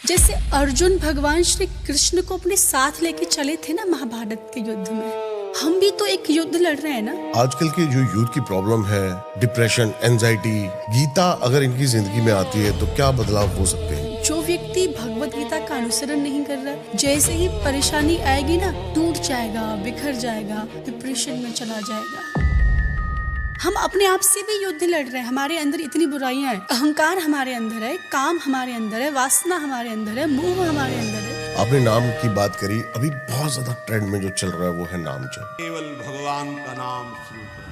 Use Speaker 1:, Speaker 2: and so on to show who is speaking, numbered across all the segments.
Speaker 1: जैसे अर्जुन भगवान श्री कृष्ण को अपने साथ लेके चले थे ना महाभारत के युद्ध में, हम भी तो एक युद्ध लड़ रहे हैं ना।
Speaker 2: आजकल की जो यूथ की प्रॉब्लम है, डिप्रेशन, एंजाइटी, गीता अगर इनकी जिंदगी में आती है तो क्या बदलाव हो सकते हैं?
Speaker 1: जो व्यक्ति भगवत गीता का अनुसरण नहीं कर रहा, जैसे ही परेशानी आएगी ना, टूट जाएगा, बिखर जाएगा, डिप्रेशन में चला जाएगा। हम अपने आप से भी युद्ध लड़ रहे हैं। हमारे अंदर इतनी बुराइयां हैं, अहंकार हमारे अंदर है, काम हमारे अंदर है, वासना हमारे अंदर है, मोह हमारे अंदर है।
Speaker 2: आपने नाम की बात करी, अभी बहुत ज्यादा ट्रेंड में जो चल रहा है वो है नाम जप।
Speaker 3: केवल भगवान का नाम सुनकर।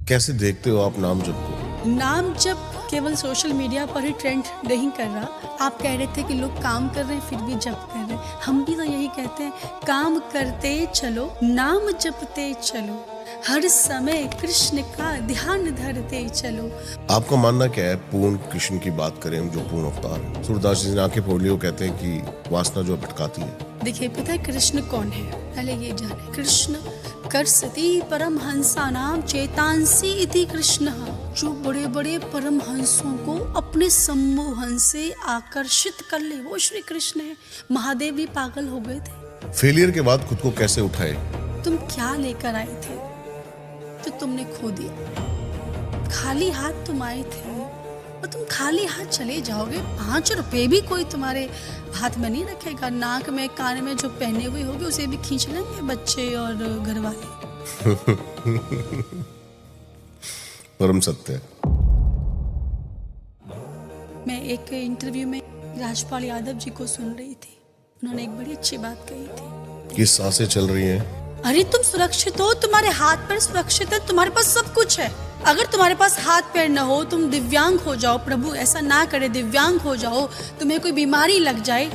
Speaker 2: कैसे देखते हो आप नाम जप को?
Speaker 1: नाम जप केवल सोशल मीडिया पर ही ट्रेंड नहीं कर रहा। आप कह रहे थे कि लोग काम कर रहे हैं फिर भी जप कर रहे हैं, हम भी तो यही कहते हैं, काम करते चलो, नाम जपते चलो, हर समय कृष्ण का ध्यान धरते चलो।
Speaker 2: आपका मानना क्या है? पूर्ण कृष्ण की बात करें हम, जो पूर्ण अवतार है, सूरदास जी ने आंखें फोड़ ली, वो कहते हैं कि वासना जो भटकाती है।
Speaker 1: देखिए, पता है कृष्ण कौन है? पहले ये जाने, कृष्ण करसती परमहंसा नाम चेतांसी इति कृष्ण, जो बड़े बड़े परमहंसों को अपने सम्मोहन से आकर्षित कर ले, वो श्री कृष्ण है। महादेव भी पागल हो गए थे।
Speaker 2: फेलियर के बाद खुद को कैसे उठाए?
Speaker 1: तुम क्या लेकर आए थे तो तुमने खो दिया। खाली हाथ तुम आए थे और तुम खाली हाथ चले जाओगे। 5 रुपए भी कोई तुम्हारे हाथ में नहीं रखेगा। नाक में, कान में जो पहने हुए होगे उसे भी खींच लेंगे बच्चे और घर वाले।
Speaker 2: परम सत्य।
Speaker 1: मैं एक इंटरव्यू में राजपाल यादव जी को सुन रही थी। उन्होंने एक बड़ी अच्छी बात कही थी
Speaker 2: कि सांसें चल रही हैं।
Speaker 1: अरे तुम सुरक्षित हो, तुम्हारे हाथ पैर सुरक्षित है, तुम्हारे पास सब कुछ है। अगर तुम्हारे पास हाथ पैर न हो, तुम दिव्यांग हो जाओ, प्रभु ऐसा ना करे, दिव्यांग हो जाओ, तुम्हें कोई बीमारी लग जाए,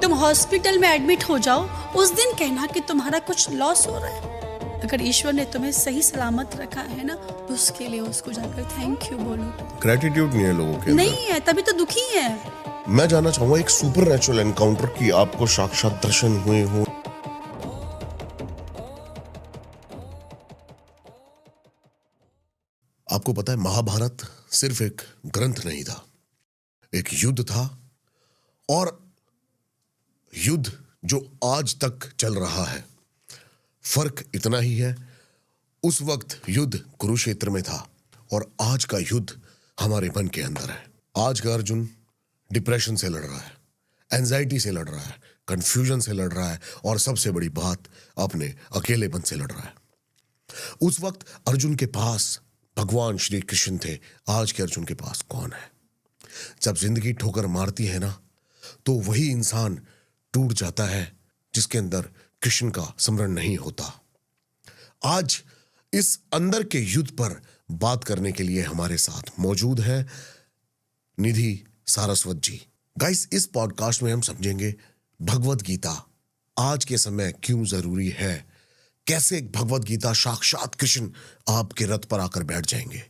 Speaker 1: तुम हॉस्पिटल में एडमिट हो जाओ, उस दिन कहना कि तुम्हारा कुछ लॉस हो रहा है। अगर ईश्वर ने तुम्हें सही सलामत रखा है ना, उसके लिए उसको जाकर थैंक यू बोलो।
Speaker 2: ग्रेटिट्यूड नहीं है लोगों के अंदर।
Speaker 1: नहीं है, तभी तो दुखी है।
Speaker 2: मैं जानना चाहूंगा एक सुपर नेचुरल एनकाउंटर की आपको साक्षात दर्शन हुए हो? आपको पता है, महाभारत सिर्फ एक ग्रंथ नहीं था, एक युद्ध था। और युद्ध जो आज तक चल रहा है, फर्क इतना ही है, उस वक्त युद्ध कुरुक्षेत्र में था और आज का युद्ध हमारे मन के अंदर है। आज का अर्जुन डिप्रेशन से लड़ रहा है, एंजाइटी से लड़ रहा है, कंफ्यूजन से लड़ रहा है और सबसे बड़ी बात, अपने अकेलेपन से लड़ रहा है। उस वक्त अर्जुन के पास भगवान श्री कृष्ण थे, आज के अर्जुन के पास कौन है? जब जिंदगी ठोकर मारती है ना, तो वही इंसान टूट जाता है जिसके अंदर कृष्ण का स्मरण नहीं होता। आज इस अंदर के युद्ध पर बात करने के लिए हमारे साथ मौजूद है निधि सारस्वत जी। गाइस, इस पॉडकास्ट में हम समझेंगे भगवत गीता आज के समय क्यों जरूरी है, कैसे भगवत गीता साक्षात कृष्ण आपके रथ पर आकर बैठ जाएंगे,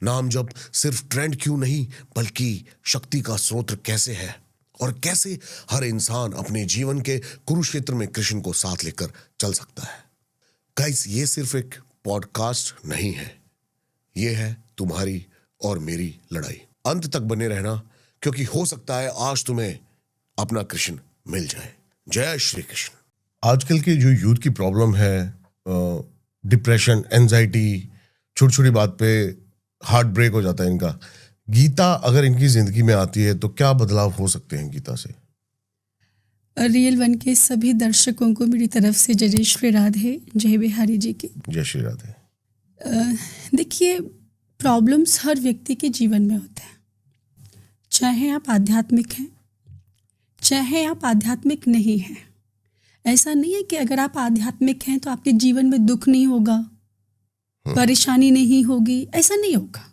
Speaker 2: नाम जब सिर्फ ट्रेंड क्यों नहीं बल्कि शक्ति का स्रोत कैसे है, और कैसे हर इंसान अपने जीवन के कुरुक्षेत्र में कृष्ण को साथ लेकर चल सकता है। गाइस, ये सिर्फ एक पॉडकास्ट नहीं है, ये है तुम्हारी और मेरी लड़ाई। अंत तक बने रहना, क्योंकि हो सकता है आज तुम्हें अपना कृष्ण मिल जाए। जय श्री कृष्ण। आजकल की जो यूथ की प्रॉब्लम है, डिप्रेशन, एंजाइटी, छोटी छोटी बात पे हार्ट ब्रेक हो जाता है इनका, गीता अगर इनकी जिंदगी में आती है तो क्या बदलाव हो सकते हैं गीता से?
Speaker 1: रियल वन के सभी दर्शकों को मेरी तरफ से जय श्री राधे, जय बिहारी जी की
Speaker 2: जय श्री राधे।
Speaker 1: देखिए, प्रॉब्लम्स हर व्यक्ति के जीवन में होते हैं, चाहे आप आध्यात्मिक हैं, चाहे आप आध्यात्मिक नहीं हैं। ऐसा नहीं है कि अगर आप आध्यात्मिक हैं तो आपके जीवन में दुख नहीं होगा, परेशानी नहीं होगी, ऐसा नहीं होगा।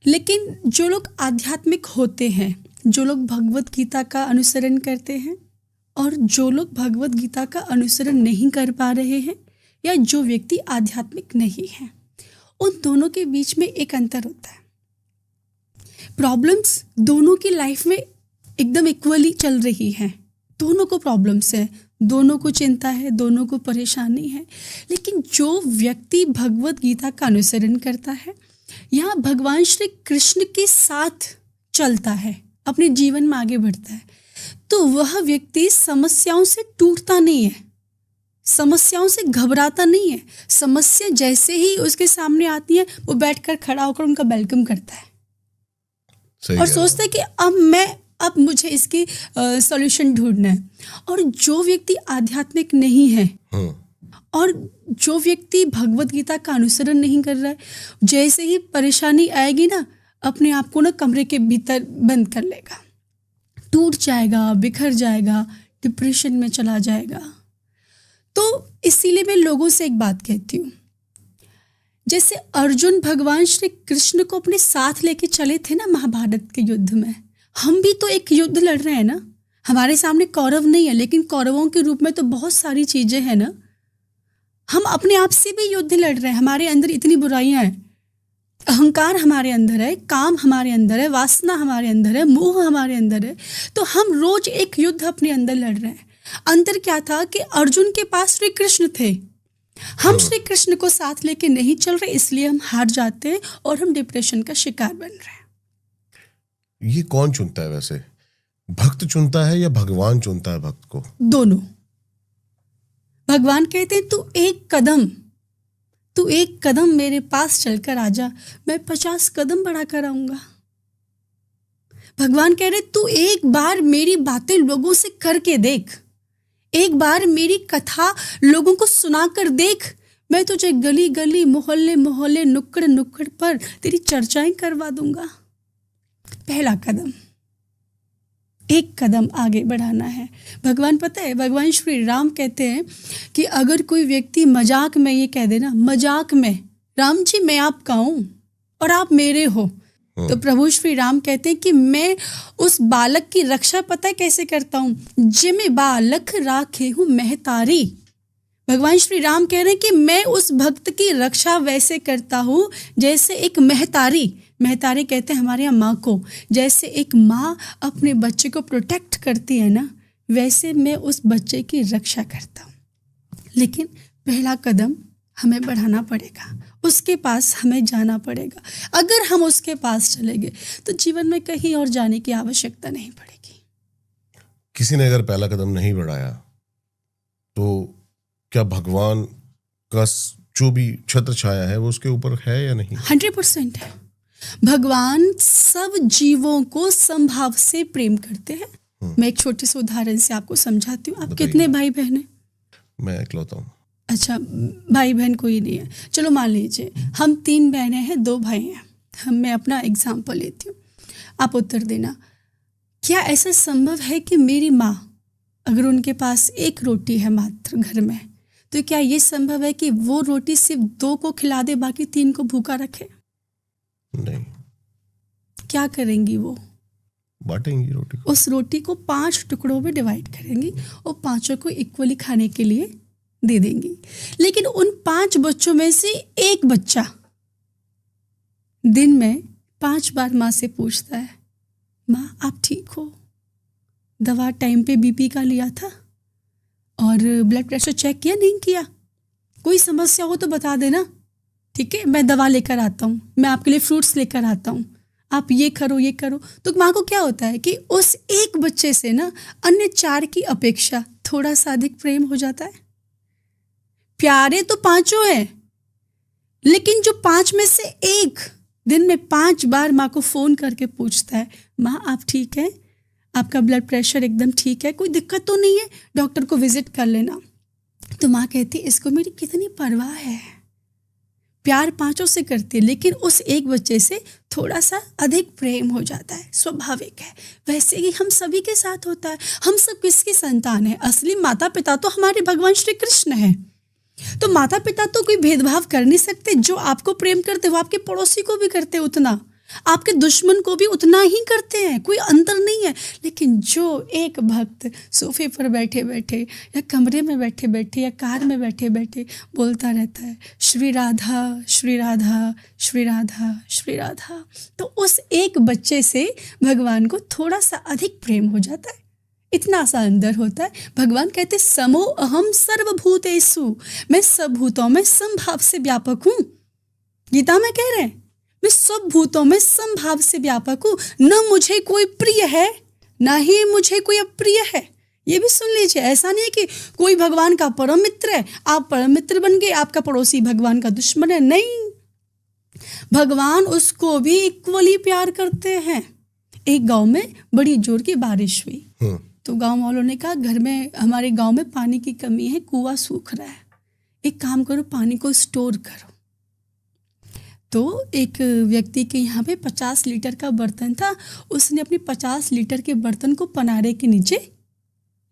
Speaker 1: लेकिन जो लोग आध्यात्मिक होते हैं, जो लोग भगवत गीता का अनुसरण करते हैं, और जो लोग भगवत गीता का अनुसरण नहीं कर पा रहे हैं, या जो व्यक्ति आध्यात्मिक नहीं है, उन दोनों के बीच में एक अंतर होता है। प्रॉब्लम्स दोनों की लाइफ में एकदम इक्वली चल रही हैं, दोनों को प्रॉब्लम्स है, दोनों को चिंता है, दोनों को परेशानी है। लेकिन जो व्यक्ति भगवत गीता का अनुसरण करता है, यहाँ भगवान श्री कृष्ण के साथ चलता है, अपने जीवन में आगे बढ़ता है, तो वह व्यक्ति समस्याओं से टूटता नहीं है, समस्याओं से घबराता नहीं है। समस्या जैसे ही उसके सामने आती है, वो बैठकर खड़ा होकर उनका वेलकम करता है
Speaker 2: सही
Speaker 1: और
Speaker 2: कह रहे
Speaker 1: सोचता है कि अब मुझे इसकी सॉल्यूशन ढूंढना है। और जो व्यक्ति आध्यात्मिक नहीं है
Speaker 2: हो।
Speaker 1: और जो व्यक्ति भगवत गीता का अनुसरण नहीं कर रहा है, जैसे ही परेशानी आएगी ना, अपने आप को ना कमरे के भीतर बंद कर लेगा, टूट जाएगा, बिखर जाएगा, डिप्रेशन में चला जाएगा। तो इसीलिए मैं लोगों से एक बात कहती हूँ, जैसे अर्जुन भगवान श्री कृष्ण को अपने साथ लेके चले थे ना महाभारत के युद्ध में, हम भी तो एक युद्ध लड़ रहे हैं ना। हमारे सामने कौरव नहीं है, लेकिन कौरवों के रूप में तो बहुत सारी चीजें हैं ना। हम अपने आप से भी युद्ध लड़ रहे हैं। हमारे अंदर इतनी बुराइयां हैं, अहंकार हमारे अंदर है, काम हमारे अंदर है, वासना हमारे अंदर है, मोह हमारे अंदर है। तो हम रोज एक युद्ध अपने अंदर लड़ रहे हैं। अंतर क्या था कि अर्जुन के पास श्री कृष्ण थे, हम श्री कृष्ण को साथ लेके नहीं चल रहे, इसलिए हम हार जाते हैं और हम डिप्रेशन का शिकार बन रहे हैं।
Speaker 2: ये कौन चुनता है वैसे? भक्त चुनता है या भगवान चुनता है भक्त को?
Speaker 1: दोनों। भगवान कहते हैं तू एक कदम मेरे पास चलकर आजा, मैं 50 कदम बढ़ाकर आऊंगा। भगवान कह रहे तू एक बार मेरी बातें लोगों से करके देख, एक बार मेरी कथा लोगों को सुनाकर देख, मैं तुझे गली गली, मोहल्ले मोहल्ले, नुक्कड़ नुक्कड़ पर तेरी चर्चाएं करवा दूंगा। पहला कदम, एक कदम आगे बढ़ाना है। भगवान पता है, भगवान श्री राम कहते हैं कि अगर कोई व्यक्ति मजाक में ये कह देना, मजाक में राम जी मैं आपका हूं और आप मेरे हो, तो प्रभु श्री राम कहते हैं कि मैं उस बालक की रक्षा पता है कैसे करता हूं, जिमे बालक राखे हूं महतारी। भगवान श्री राम कह रहे हैं कि मैं उस भक्त की रक्षा वैसे करता हूं जैसे एक महतारी कहते हैं हमारे यहाँ माँ को, जैसे एक माँ अपने बच्चे को प्रोटेक्ट करती है ना, वैसे मैं उस बच्चे की रक्षा करता हूँ। लेकिन पहला कदम हमें बढ़ाना पड़ेगा, उसके पास हमें जाना पड़ेगा। अगर हम उसके पास चले गए तो जीवन में कहीं और जाने की आवश्यकता नहीं पड़ेगी।
Speaker 2: किसी ने अगर पहला कदम नहीं बढ़ाया तो क्या भगवान का जो भी छत्र छाया है वो उसके ऊपर है या नहीं?
Speaker 1: 100% है। भगवान सब जीवों को समभाव से प्रेम करते हैं। मैं एक छोटे से उदाहरण से आपको समझाती हूँ। आप कितने भाई बहन हैं?
Speaker 2: मैं इकलौता हूँ।
Speaker 1: अच्छा, भाई बहन कोई नहीं है, चलो मान लीजिए हम 3 बहनें हैं, 2 भाई हैं। मैं अपना एग्जाम्पल लेती हूँ, आप उत्तर देना। क्या ऐसा संभव है कि मेरी माँ, अगर उनके पास 1 रोटी है मात्र घर में, तो क्या ये संभव है कि वो रोटी सिर्फ 2 को खिला दे, बाकी 3 को भूखा रखे?
Speaker 2: नहीं।
Speaker 1: क्या करेंगी वो?
Speaker 2: बांटेंगी रोटी को।
Speaker 1: उस रोटी को 5 टुकड़ों में डिवाइड करेंगी और 5 को इक्वली खाने के लिए दे देंगी। लेकिन उन 5 बच्चों में से एक बच्चा दिन में 5 बार माँ से पूछता है, माँ आप ठीक हो? दवा टाइम पे बीपी का लिया था और ब्लड प्रेशर चेक किया नहीं किया? कोई समस्या हो तो बता देना, ठीक है, मैं दवा लेकर आता हूँ, मैं आपके लिए फ्रूट्स लेकर आता हूँ, आप ये करो। तो माँ को क्या होता है कि उस एक बच्चे से ना अन्य 4 की अपेक्षा थोड़ा सा अधिक प्रेम हो जाता है। प्यारे तो 5 हैं, लेकिन जो 5 में से एक दिन में 5 बार माँ को फोन करके पूछता है, माँ आप ठीक है, आपका ब्लड प्रेशर एकदम ठीक है, कोई दिक्कत तो नहीं है, डॉक्टर को विजिट कर लेना। तो माँ कहती इसको मेरी कितनी परवाह है। प्यार 5 से करती है, लेकिन उस एक बच्चे से थोड़ा सा अधिक प्रेम हो जाता है, स्वाभाविक है। वैसे ही हम सभी के साथ होता है। हम सब किसकी संतान है? असली माता पिता तो हमारे भगवान श्री कृष्ण है। तो माता पिता तो कोई भेदभाव कर नहीं सकते। जो आपको प्रेम करते वो आपके पड़ोसी को भी करते उतना, आपके दुश्मन को भी उतना ही करते हैं, कोई अंतर नहीं है। लेकिन जो एक भक्त सोफे पर बैठे बैठे या कमरे में बैठे बैठे या कार में बैठे बैठे बोलता रहता है श्री राधा श्री राधा श्री राधा श्री राधा, तो उस एक बच्चे से भगवान को थोड़ा सा अधिक प्रेम हो जाता है। इतना सा अंदर होता है। भगवान कहते समो अहम सर्वभूतेषु, मैं सब भूतों में समभाव से व्यापक हूँ। गीता में कह रहे हैं मैं सब भूतों में समभाव से व्यापक हूँ, न मुझे कोई प्रिय है ना ही मुझे कोई अप्रिय है। ये भी सुन लीजिए, ऐसा नहीं है कि कोई भगवान का परम मित्र है, आप परम मित्र बन गए, आपका पड़ोसी भगवान का दुश्मन है। नहीं, भगवान उसको भी इक्वली प्यार करते हैं। एक गांव में बड़ी जोर की बारिश हुई, तो गांव वालों ने कहा घर में, हमारे गांव में पानी की कमी है, कुआं सूख रहा है, एक काम करो पानी को स्टोर करो। तो एक व्यक्ति के यहाँ पे 50 लीटर का बर्तन था, उसने अपनी 50 लीटर के बर्तन को पनारे के नीचे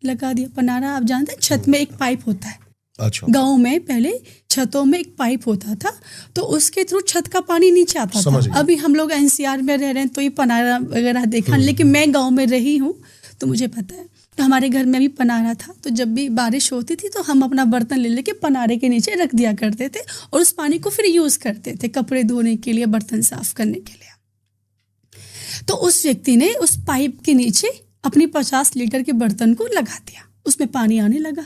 Speaker 1: लगा दिया। पनारा आप जानते हैं, छत में एक पाइप होता है।
Speaker 2: अच्छा।
Speaker 1: गांव में पहले छतों में एक पाइप होता था, तो उसके थ्रू छत का पानी नीचे आता था। अभी हम लोग एनसीआर में रह रहे हैं तो ये पनारा वगैरह देखा, लेकिन मैं गांव में रही हूँ तो मुझे पता है। तो हमारे घर में भी पनारा था, तो जब भी बारिश होती थी तो हम अपना बर्तन ले लेके पनारे के नीचे रख दिया करते थे और उस पानी को फिर यूज़ करते थे कपड़े धोने के लिए, बर्तन साफ करने के लिए। तो उस व्यक्ति ने उस पाइप के नीचे अपनी 50 लीटर के बर्तन को लगा दिया, उसमें पानी आने लगा।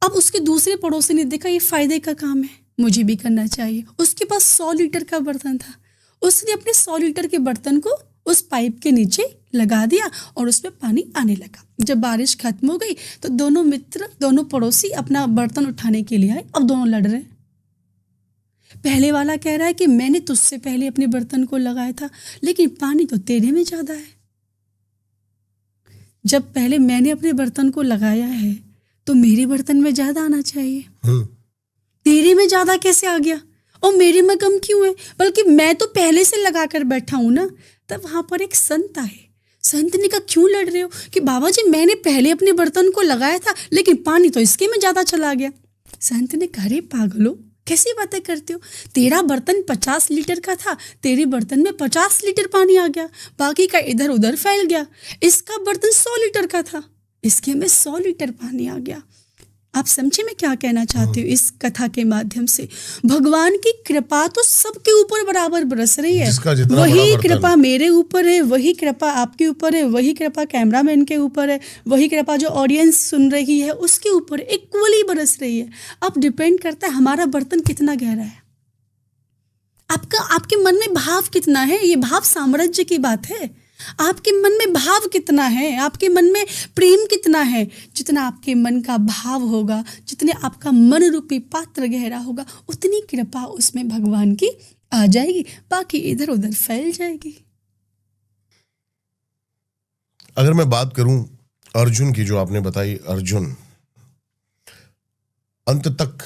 Speaker 1: अब उसके दूसरे पड़ोसी ने देखा ये फायदे का काम है, मुझे भी करना चाहिए। उसके पास 100 लीटर का बर्तन था, उसने अपने 100 लीटर के बर्तन को उस पाइप के नीचे लगा दिया और उसमें पानी आने लगा। जब बारिश खत्म हो गई तो दोनों मित्र, दोनों पड़ोसी अपना बर्तन उठाने के लिए आए। अब दोनों लड़ रहे हैं। पहले वाला कह रहा है कि मैंने तुझसे पहले अपने बर्तन को लगाया था, लेकिन पानी तो तेरे में ज़्यादा है। जब पहले मैंने अपने बर्तन को लगाया है तो मेरे बर्तन में ज़्यादा आना चाहिए, तेरे में ज़्यादा कैसे आ गया और मेरे में कम क्यों है? बल्कि मैं तो पहले से लगा कर बैठा हूँ ना। तब वहाँ पर एक संत आए। संत ने कहा क्यों लड़ रहे हो? कि बाबा जी मैंने पहले अपने बर्तन को लगाया था, लेकिन पानी तो इसके में ज़्यादा चला गया। संत ने कहा अरे पागलो, कैसी बातें करते हो? तेरा बर्तन 50 लीटर का था, तेरे बर्तन में 50 लीटर पानी आ गया, बाकी का इधर उधर फैल गया। इसका बर्तन 100 लीटर का था, इसके में 100 लीटर पानी आ गया। आप समझे मैं क्या कहना चाहती हूँ इस कथा के माध्यम से? भगवान की कृपा तो सबके ऊपर बराबर बरस रही है। वही कृपा मेरे ऊपर है, वही कृपा आपके ऊपर है, वही कृपा कैमरामैन के ऊपर है, वही कृपा जो ऑडियंस सुन रही है उसके ऊपर इक्वली बरस रही है। अब डिपेंड करता है हमारा बर्तन कितना गहरा है, आपके मन में भाव कितना है। ये भाव साम्राज्य की बात है। आपके मन में भाव कितना है, आपके मन में प्रेम कितना है। जितना आपके मन का भाव होगा, जितने आपका मन रूपी पात्र गहरा होगा, उतनी कृपा उसमें भगवान की आ जाएगी, बाकी इधर उधर फैल जाएगी।
Speaker 2: अगर मैं बात करूं अर्जुन की, जो आपने बताई, अर्जुन अंत तक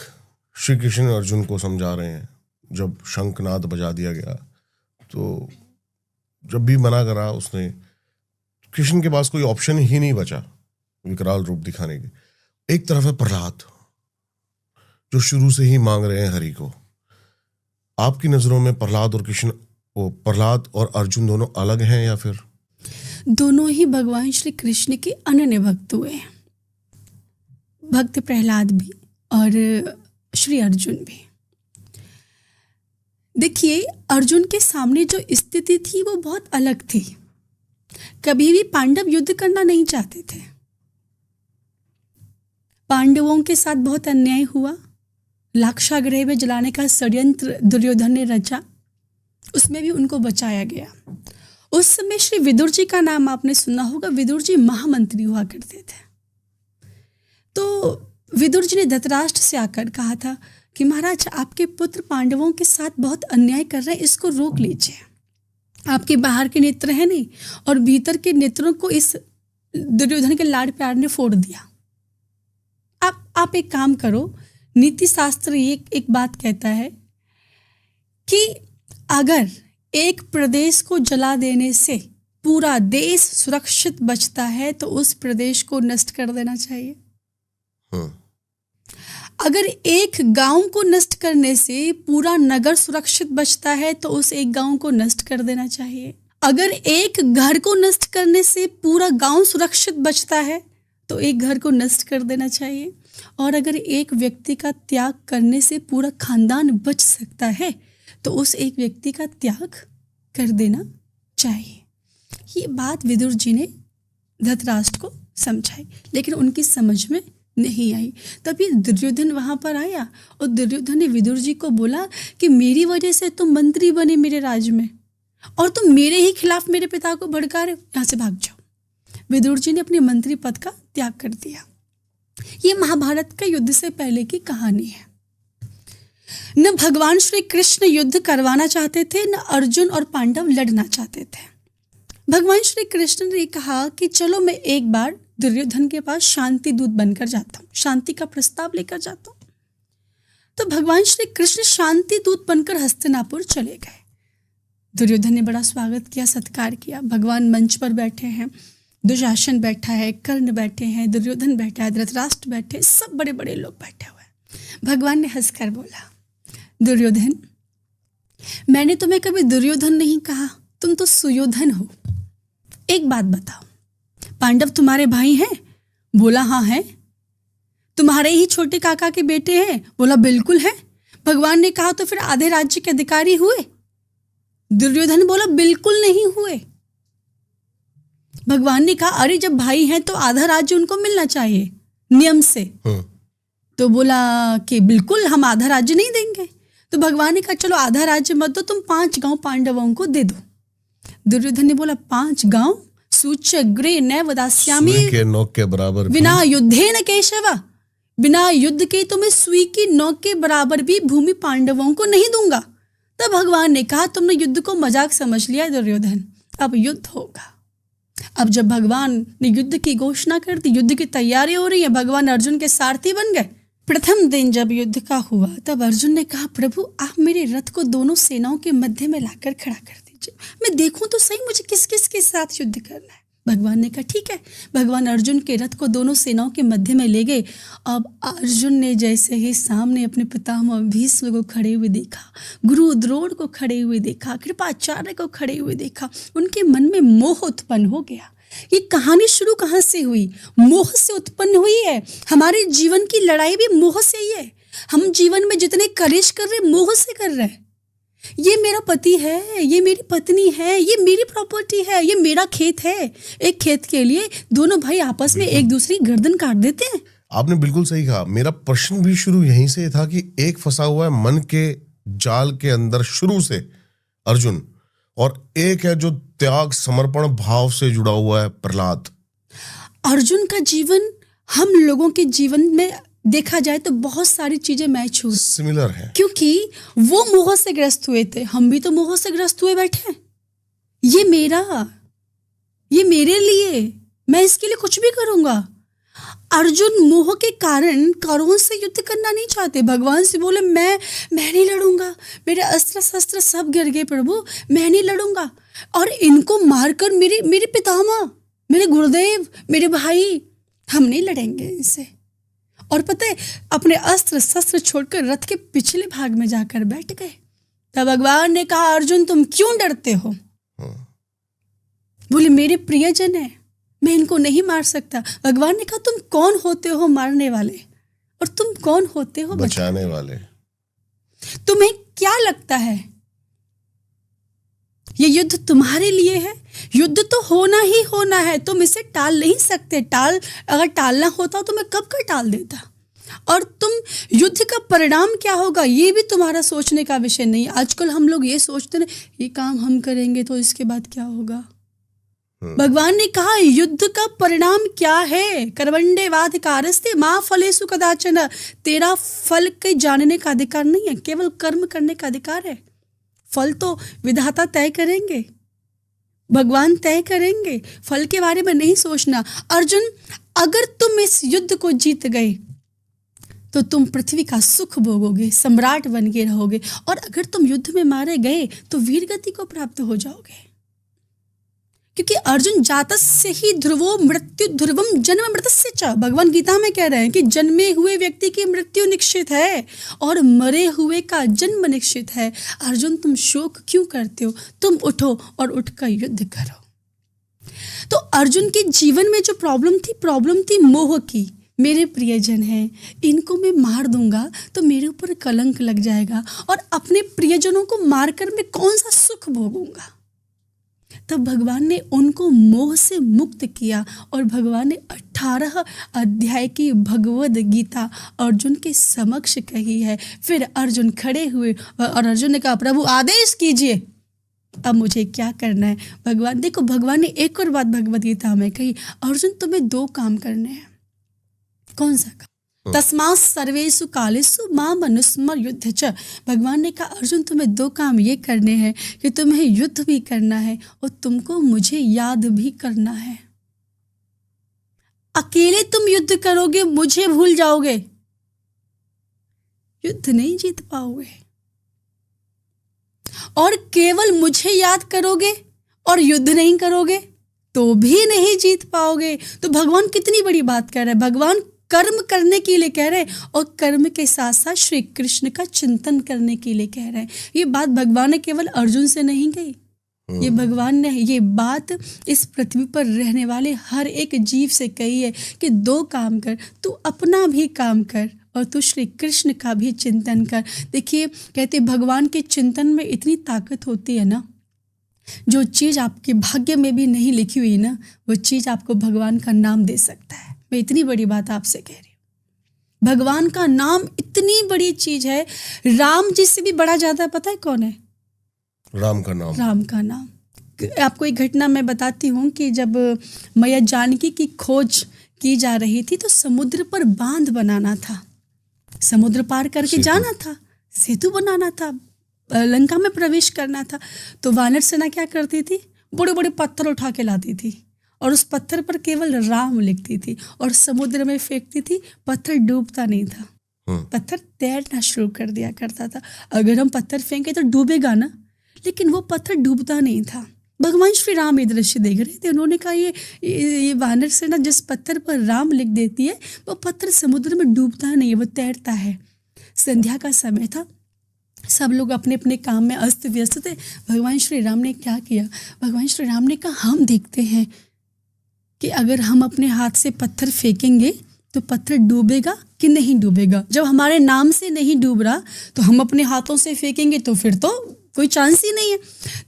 Speaker 2: श्री कृष्ण अर्जुन को समझा रहे हैं। जब शंखनाद बजा दिया गया तो जब भी मना करा उसने, कृष्ण के पास कोई ऑप्शन ही नहीं बचा विकराल रूप दिखाने के। एक तरफ है प्रहलाद जो शुरू से ही मांग रहे हैं हरि को। आपकी नजरों में प्रहलाद और कृष्ण, प्रहलाद और अर्जुन दोनों अलग हैं या फिर
Speaker 1: दोनों ही भगवान श्री कृष्ण के अनन्य भक्त हुए हैं? भक्त प्रहलाद भी और श्री अर्जुन भी। देखिए अर्जुन के सामने जो स्थिति थी वो बहुत अलग थी। कभी भी पांडव युद्ध करना नहीं चाहते थे। पांडवों के साथ बहुत अन्याय हुआ। लाक्षागृह में जलाने का षड्यंत्र दुर्योधन ने रचा, उसमें भी उनको बचाया गया। उस समय श्री विदुर जी का नाम आपने सुना होगा। विदुर जी महामंत्री हुआ करते थे। तो विदुर जी ने धृतराष्ट्र से आकर कहा था कि महाराज आपके पुत्र पांडवों के साथ बहुत अन्याय कर रहे हैं, इसको रोक लीजिए। आपके बाहर के नेत्र हैं नहीं और भीतर के नेत्रों को इस दुर्योधन के लाड प्यार ने फोड़ दिया। आप एक काम करो, नीति शास्त्र ये एक बात कहता है कि अगर एक प्रदेश को जला देने से पूरा देश सुरक्षित बचता है तो उस प्रदेश को नष्ट कर देना चाहिए। अगर एक गांव को नष्ट करने से पूरा नगर सुरक्षित बचता है तो उस एक गांव को नष्ट कर देना चाहिए। अगर एक घर को नष्ट करने से पूरा गांव सुरक्षित बचता है तो एक घर को नष्ट कर देना चाहिए। और अगर एक व्यक्ति का त्याग करने से पूरा खानदान बच सकता है तो उस एक व्यक्ति का त्याग कर देना चाहिए। ये बात विदुर जी ने धृतराष्ट्र को समझाई, लेकिन उनकी समझ में नहीं आई। तभी दुर्योधन वहाँ पर आया और दुर्योधन ने विदुर जी को बोला कि मेरी वजह से तुम मंत्री बने मेरे राज्य में और तुम मेरे ही खिलाफ मेरे पिता को भड़का रहे हो, यहाँ से भाग जाओ। विदुर जी ने अपने मंत्री पद का त्याग कर दिया। ये महाभारत का युद्ध से पहले की कहानी है। न भगवान श्री कृष्ण युद्ध करवाना चाहते थे, न अर्जुन और पांडव लड़ना चाहते थे। भगवान श्री कृष्ण ने कहा कि चलो मैं एक बार दुर्योधन के पास शांति दूत बनकर जाता हूँ, शांति का प्रस्ताव लेकर जाता हूँ। तो भगवान श्री कृष्ण शांति दूत बनकर हस्तिनापुर चले गए। दुर्योधन ने बड़ा स्वागत किया, सत्कार किया। भगवान मंच पर बैठे हैं, दुशासन बैठा है, कर्ण बैठे हैं, दुर्योधन बैठा है, धृतराष्ट्र बैठे, सब बड़े बड़े लोग बैठे हुए हैं। भगवान ने हंसकर बोला, दुर्योधन, मैंने तुम्हें कभी दुर्योधन नहीं कहा, तुम तो सुयोधन हो। एक बात बताओ, पांडव तुम्हारे भाई हैं? बोला हाँ है। तुम्हारे ही छोटे काका के बेटे हैं? बोला बिल्कुल है। भगवान ने कहा तो फिर आधे राज्य के अधिकारी हुए? दुर्योधन बोला बिल्कुल नहीं हुए। भगवान ने कहा अरे जब भाई हैं तो आधा राज्य उनको मिलना चाहिए नियम से। तो बोला कि बिल्कुल हम आधा राज्य नहीं देंगे। तो भगवान ने कहा चलो आधा राज्य मत दो, तुम 5 गांव पांडवों को दे दो। दुर्योधन ने बोला 5 गांव? सूच्यग्रे नैव दास्यामि
Speaker 2: के नोक के बराबर
Speaker 1: बिना युद्धे न केशव, बिना युद्ध के तो मैं सुई की नोक के बराबर भी भूमि पांडवों को नहीं दूंगा। तब भगवान ने कहा तुमने युद्ध को मजाक समझ लिया दुर्योधन, अब युद्ध होगा। अब जब भगवान ने युद्ध की घोषणा कर दी, युद्ध की तैयारी हो रही है, भगवान अर्जुन के सारथी बन गए। प्रथम दिन जब युद्ध का हुआ तब अर्जुन ने कहा प्रभु आप मेरे रथ को दोनों सेनाओं के मध्य में लाकर खड़ा कर दीजिए, मैं देखूं तो सही मुझे किस किस के साथ युद्ध करना है। भगवान ने कहा ठीक है। भगवान अर्जुन के रथ को दोनों सेनाओं के मध्य में ले गए। अब अर्जुन ने जैसे ही सामने अपने पितामह भीष्म को खड़े हुए देखा, गुरु द्रोण को खड़े हुए देखा, कृपाचार्य को खड़े हुए देखा, उनके मन में मोह उत्पन्न हो गया। ये कहानी शुरू कहाँ से हुई? मोह से उत्पन्न हुई है। हमारे जीवन की लड़ाई भी मोह से ही है। हम जीवन में जितने कलेश कर रहे मोह से कर रहे हैं। ये मेरा पति है, ये मेरी पत्नी है, ये मेरी प्रॉपर्टी है, ये मेरा खेत है। एक खेत के लिए दोनों भाई आपस में एक दूसरी गर्दन काट देते हैं।
Speaker 2: आपने बिल्कुल सही कहा। मेरा प्रश्न भी शुरू यहीं से था कि एक फंसा हुआ है मन के जाल के अंदर शुरू से अर्जुन, और एक है जो त्याग समर्पण भाव से जुड़ा हुआ है प्रहलाद।
Speaker 1: अर्जुन का जीवन हम लोगों के जीवन में देखा जाए तो बहुत सारी चीजें मैच हुई,
Speaker 2: सिमिलर है,
Speaker 1: क्योंकि वो मोह से ग्रस्त हुए थे, हम भी तो मोह से ग्रस्त हुए बैठे हैं। ये मेरा, ये मेरे लिए, मैं इसके लिए कुछ भी करूंगा। अर्जुन मोह के कारण कौरवों से युद्ध करना नहीं चाहते। भगवान से बोले मैं नहीं लड़ूंगा, मेरे अस्त्र शस्त्र सब गिर गए प्रभु, मैं नहीं लड़ूंगा। और इनको मारकर मेरे पितामह, मेरे गुरुदेव, मेरे भाई, हम नहीं लड़ेंगे इनसे। और पता है अपने अस्त्र शस्त्र छोड़कर रथ के पिछले भाग में जाकर बैठ गए। तब भगवान ने कहा अर्जुन तुम क्यों डरते हो? बोले मेरे प्रियजन है, मैं इनको नहीं मार सकता। भगवान ने कहा तुम कौन होते हो मारने वाले, और तुम कौन होते हो
Speaker 2: बचाने वाले?
Speaker 1: तुम्हें क्या लगता है ये युद्ध तुम्हारे लिए है? युद्ध तो होना ही होना है, तुम इसे टाल नहीं सकते। अगर टालना होता तो मैं कब का टाल देता। और तुम युद्ध का परिणाम क्या होगा ये भी तुम्हारा सोचने का विषय नहीं। आजकल हम लोग ये सोचते हैं ये काम हम करेंगे तो इसके बाद क्या होगा। भगवान ने कहा युद्ध का परिणाम क्या है? कर्मण्येवाध कारस्ते मां फलेषु कदाचन। तेरा फल के जानने का अधिकार नहीं है, केवल कर्म करने का अधिकार है। फल तो विधाता तय करेंगे, भगवान तय करेंगे, फल के बारे में नहीं सोचना। अर्जुन अगर तुम इस युद्ध को जीत गए तो तुम पृथ्वी का सुख भोगोगे, सम्राट बन के रहोगे। और अगर तुम युद्ध में मारे गए तो वीरगति को प्राप्त हो जाओगे। क्योंकि अर्जुन जातस्य ही ध्रुवो मृत्यु ध्रुवम जन्म मृतस्य च। भगवान गीता में कह रहे हैं कि जन्मे हुए व्यक्ति की मृत्यु निश्चित है और मरे हुए का जन्म निश्चित है। अर्जुन तुम शोक क्यों करते हो? तुम उठो और उठकर युद्ध करो। तो अर्जुन के जीवन में जो प्रॉब्लम थी मोह की। मेरे प्रियजन हैं, इनको मैं मार दूंगा तो मेरे ऊपर कलंक लग जाएगा और अपने प्रियजनों को मारकर मैं कौन सा सुख भोगूंगा। तब भगवान ने उनको मोह से मुक्त मुक्त किया और भगवान ने 18 अध्याय की भगवद गीता अर्जुन के समक्ष कही है। फिर अर्जुन खड़े हुए और अर्जुन ने कहा, प्रभु आदेश कीजिए, अब मुझे क्या करना है। भगवान देखो, भगवान ने एक और बात भगवद गीता में कही, अर्जुन तुम्हें 2 काम करने हैं। कौन सा काम? तस्मात् सर्वेषु कालेषु माम अनुस्मर युद्ध च। भगवान ने कहा, अर्जुन तुम्हें 2 काम ये करने हैं कि तुम्हें युद्ध भी करना है और तुमको मुझे याद भी करना है। अकेले तुम युद्ध करोगे, मुझे भूल जाओगे, युद्ध नहीं जीत पाओगे। और केवल मुझे याद करोगे और युद्ध नहीं करोगे तो भी नहीं जीत पाओगे। तो भगवान कितनी बड़ी बात कर रहे हैं। भगवान कर्म करने के लिए कह रहे हैं और कर्म के साथ साथ श्री कृष्ण का चिंतन करने के लिए कह रहे हैं। ये बात भगवान ने केवल अर्जुन से नहीं कही, ये भगवान ने ये बात इस पृथ्वी पर रहने वाले हर एक जीव से कही है कि 2 काम कर, तू अपना भी काम कर और तू श्री कृष्ण का भी चिंतन कर। देखिए, कहते भगवान के चिंतन में इतनी ताकत होती है ना, जो चीज़ आपके भाग्य में भी नहीं लिखी हुई ना, वो चीज़ आपको भगवान का नाम दे सकता है। मैं इतनी बड़ी बात आपसे कह रही हूँ, भगवान का नाम इतनी बड़ी चीज है। राम जी से भी बड़ा ज्यादा पता है कौन है?
Speaker 2: राम का नाम।
Speaker 1: राम का नाम। आपको एक घटना मैं बताती हूँ कि जब मैया जानकी की खोज की जा रही थी तो समुद्र पर बांध बनाना था, समुद्र पार करके जाना था, सेतु बनाना था, लंका में प्रवेश करना था। तो वानर सेना क्या करती थी? बड़े बड़े पत्थर उठा के लाती थी और उस पत्थर पर केवल राम लिखती थी और समुद्र में फेंकती थी। पत्थर डूबता नहीं था, पत्थर तैरना शुरू कर दिया करता था। अगर हम पत्थर फेंके तो डूबेगा ना, लेकिन वो पत्थर डूबता नहीं था। भगवान श्री राम ये दृश्य देख रहे थे। उन्होंने कहा ये वानर सेना जिस पत्थर पर राम लिख देती है वो पत्थर समुद्र में डूबता नहीं है, वो तैरता है। संध्या का समय था, सब लोग अपने अपने काम में अस्त व्यस्त थे। भगवान श्री राम ने क्या किया? भगवान श्री राम ने कहा, हम देखते हैं कि अगर हम अपने हाथ से पत्थर फेंकेंगे तो पत्थर डूबेगा कि नहीं डूबेगा। जब हमारे नाम से नहीं डूब रहा तो हम अपने हाथों से फेंकेंगे तो फिर तो कोई चांस ही नहीं है।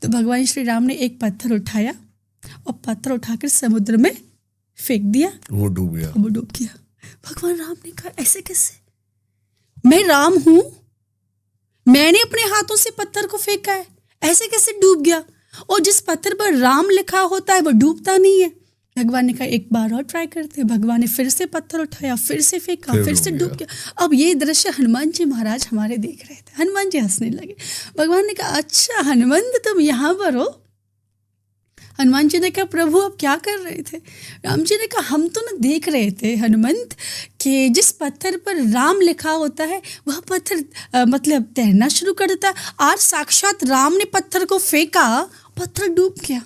Speaker 1: तो भगवान श्री राम ने एक पत्थर उठाया और पत्थर उठाकर समुद्र में फेंक दिया,
Speaker 2: वो डूब गया।
Speaker 1: वो डूब गया। भगवान राम ने कहा, ऐसे कैसे? मैं राम हूं, मैंने अपने हाथों से पत्थर को फेंका है, ऐसे कैसे डूब गया? और जिस पत्थर पर राम लिखा होता है वो डूबता नहीं है। भगवान ने कहा, एक बार और ट्राई करते हैं। भगवान ने फिर से पत्थर उठाया, फिर से फेंका, फिर से डूब गया। अब ये दृश्य हनुमान जी महाराज हमारे देख रहे थे। हनुमान जी हंसने लगे। भगवान ने कहा, अच्छा हनुमंत तुम यहाँ पर हो? हनुमान जी ने कहा, प्रभु आप क्या कर रहे थे? राम जी ने कहा, हम तो ना देख रहे थे हनुमंत कि जिस पत्थर पर राम लिखा होता है वह पत्थर मतलब तैरना शुरू कर देता है। आज साक्षात राम ने पत्थर को फेंका, पत्थर डूब गया।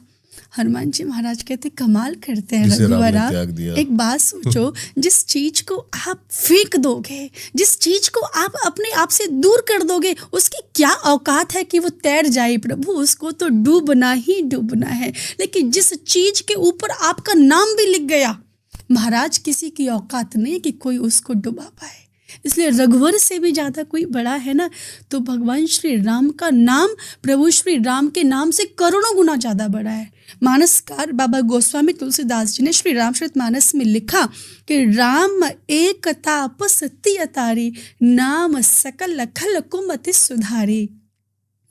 Speaker 1: हनुमान जी महाराज कहते, कमाल करते हैं रघुवर आप। एक बात सोचो, जिस चीज को आप फेंक दोगे, जिस चीज को आप अपने आप से दूर कर दोगे, उसकी क्या औकात है कि वो तैर जाए? प्रभु उसको तो डूबना ही डूबना है। लेकिन जिस चीज के ऊपर आपका नाम भी लिख गया, महाराज किसी की औकात नहीं कि कोई उसको डुबा पाए। इसलिए रघुवर से भी ज़्यादा कोई बड़ा है ना, तो भगवान श्री राम का नाम प्रभु श्री राम के नाम से करोड़ों गुना ज़्यादा बड़ा है। मानसकार बाबा गोस्वामी तुलसीदास जी ने श्री रामचरितमानस में लिखा कि राम एक ताप सती अतारी, नाम सकल खल कुमति सुधारी।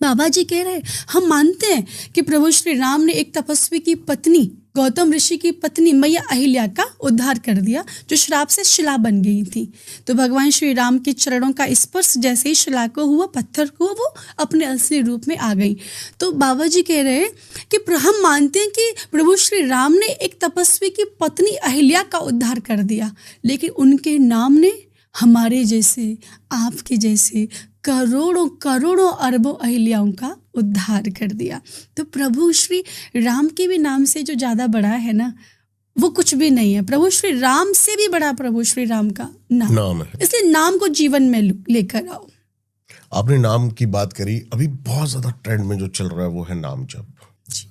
Speaker 1: बाबा जी कह रहे, हम मानते हैं कि प्रभु श्री राम ने एक तपस्वी की पत्नी, गौतम ऋषि की पत्नी मैया अहिल्या का उद्धार कर दिया, जो श्राप से शिला बन गई थी। तो भगवान श्री राम के चरणों का स्पर्श जैसे ही शिला को हुआ, पत्थर को, वो अपने असली रूप में आ गई। तो बाबा जी कह रहे हैं कि हम मानते हैं कि प्रभु श्री राम ने एक तपस्वी की पत्नी अहिल्या का उद्धार कर दिया, लेकिन उनके नाम ने हमारे जैसे, आपके जैसे करोड़ों करोड़ों अरबों अहिल्याओं का उद्धार कर दिया। तो प्रभु श्री राम के भी नाम से जो ज़्यादा बड़ा है ना, वो कुछ भी नहीं है। प्रभु श्री राम से भी बड़ा प्रभु श्री राम का नाम है। इसलिए नाम को जीवन में लेकर आओ।
Speaker 2: आपने नाम की बात करी, अभी बहुत ज्यादा ट्रेंड में जो चल रहा है वो है नाम जप।
Speaker 1: जी।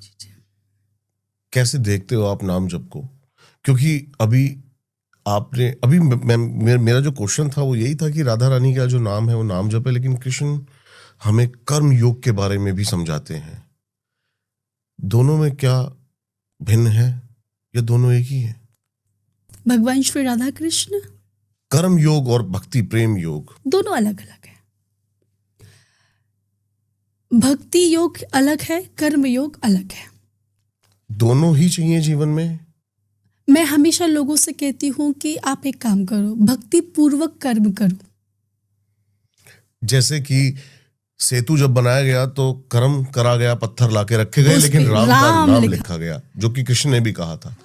Speaker 2: कैसे देखते हो आप नाम जप को? क्योंकि मेरा जो क्वेश्चन था वो यही था कि राधा रानी का जो नाम है वो नाम जप है, लेकिन कृष्ण हमें कर्म योग के बारे में भी समझाते हैं। दोनों में क्या भिन्न है ये दोनों एक ही है?
Speaker 1: भगवान श्री राधा कृष्ण,
Speaker 2: कर्म योग और भक्ति प्रेम योग
Speaker 1: दोनों अलग अलग है। भक्ति योग अलग है, कर्म योग अलग है।
Speaker 2: दोनों ही चाहिए जीवन में।
Speaker 1: मैं हमेशा लोगों से कहती हूँ कि आप एक काम करो, भक्ति पूर्वक कर्म करो।
Speaker 2: जैसे कि सेतु जब बनाया गया तो कर्म करा गया, पत्थर लाके रखे गए,
Speaker 1: उस
Speaker 2: लेकिन
Speaker 1: पे
Speaker 2: राम का
Speaker 1: राम
Speaker 2: नाम
Speaker 1: लिखा।
Speaker 2: लिखा गया, जो कि कृष्ण ने भी कहा था।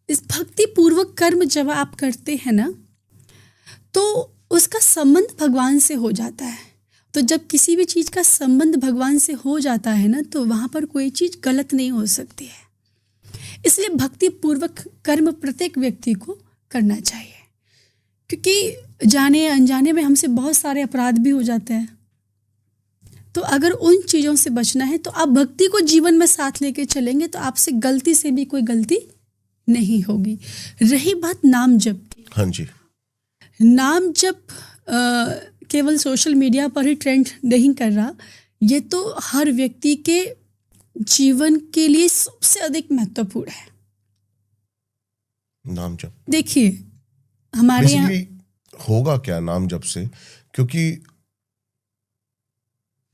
Speaker 1: इस भक्ति पूर्वक कर्म जब आप करते हैं ना, तो उसका संबंध भगवान से हो जाता है। तो जब किसी भी चीज़ का संबंध भगवान से हो जाता है ना, तो वहाँ पर कोई चीज़ गलत नहीं हो सकती है। इसलिए भक्ति पूर्वक कर्म प्रत्येक व्यक्ति को करना चाहिए, क्योंकि जाने अनजाने में हमसे बहुत सारे अपराध भी हो जाते हैं। तो अगर उन चीज़ों से बचना है तो आप भक्ति को जीवन में साथ लेके चलेंगे तो आपसे गलती से भी कोई गलती नहीं होगी। रही बात नाम जप की,
Speaker 2: हाँ जी,
Speaker 1: नाम जप केवल सोशल मीडिया पर ही ट्रेंड नहीं कर रहा, ये तो हर व्यक्ति के जीवन के लिए सबसे अधिक महत्वपूर्ण है।
Speaker 2: नाम जप
Speaker 1: देखिए हमारे यहाँ
Speaker 2: बेसिकली होगा क्या नाम जप से? क्योंकि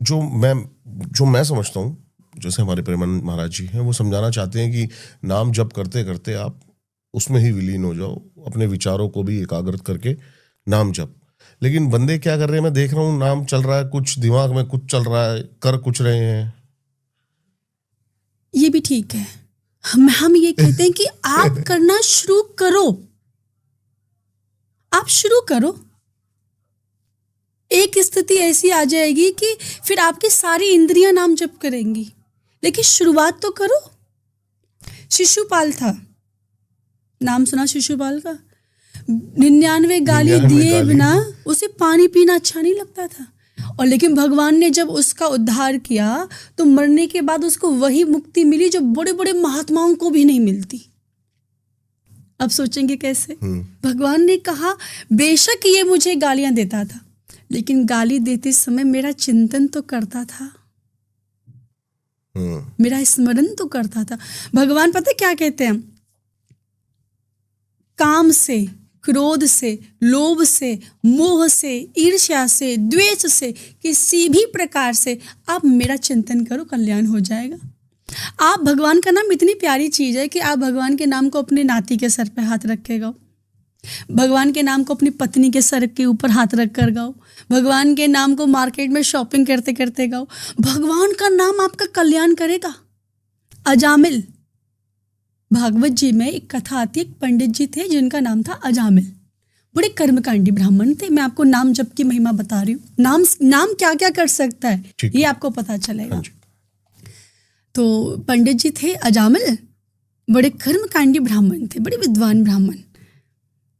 Speaker 2: जो मैं समझता हूँ, जैसे हमारे प्रेमानंद महाराज जी हैं, वो समझाना चाहते हैं कि नाम जप करते करते आप उसमें ही विलीन हो जाओ, अपने विचारों को भी एकाग्रत करके नाम जप। लेकिन बंदे क्या कर रहे हैं, मैं देख रहा हूँ, नाम चल रहा है, कुछ दिमाग में कुछ चल रहा है, कर कुछ रहे हैं।
Speaker 1: ये भी ठीक है। हम ये कहते हैं कि आप करना शुरू करो, आप शुरू करो। एक स्थिति ऐसी आ जाएगी कि फिर आपकी सारी इंद्रियां नाम जप करेंगी, लेकिन शुरुआत तो करो। शिशुपाल था, नाम सुना शिशुपाल का? 99 गाली दिए बिना उसे पानी पीना अच्छा नहीं लगता था, और लेकिन भगवान ने जब उसका उद्धार किया तो मरने के बाद उसको वही मुक्ति मिली जो बड़े बड़े महात्माओं को भी नहीं मिलती। अब सोचेंगे कैसे? भगवान ने कहा बेशक ये मुझे गालियां देता था, लेकिन गाली देते समय मेरा चिंतन तो करता था, मेरा स्मरण तो करता था। भगवान पता क्या कहते हैं? काम से, क्रोध से, लोभ से, मोह से, ईर्ष्या से, द्वेष से, किसी भी प्रकार से आप मेरा चिंतन करो, कल्याण हो जाएगा। आप भगवान का नाम इतनी प्यारी चीज है कि आप भगवान के नाम को अपने नाती के सर पे हाथ रख के गाओ, भगवान के नाम को अपनी पत्नी के सर के ऊपर हाथ रख कर गाओ, भगवान के नाम को मार्केट में शॉपिंग करते करते गाओ। भगवान का नाम आपका कल्याण करेगा। अजामिल, भागवत जी में एक कथा आती है, एक पंडित जी थे जिनका नाम था अजामिल, बड़े कर्मकांडी ब्राह्मण थे। मैं आपको नाम जप की महिमा बता रही हूँ। नाम क्या क्या कर सकता है ये आपको पता चलेगा। तो पंडित जी थे अजामिल, बड़े कर्मकांडी ब्राह्मण थे, बड़े विद्वान ब्राह्मण।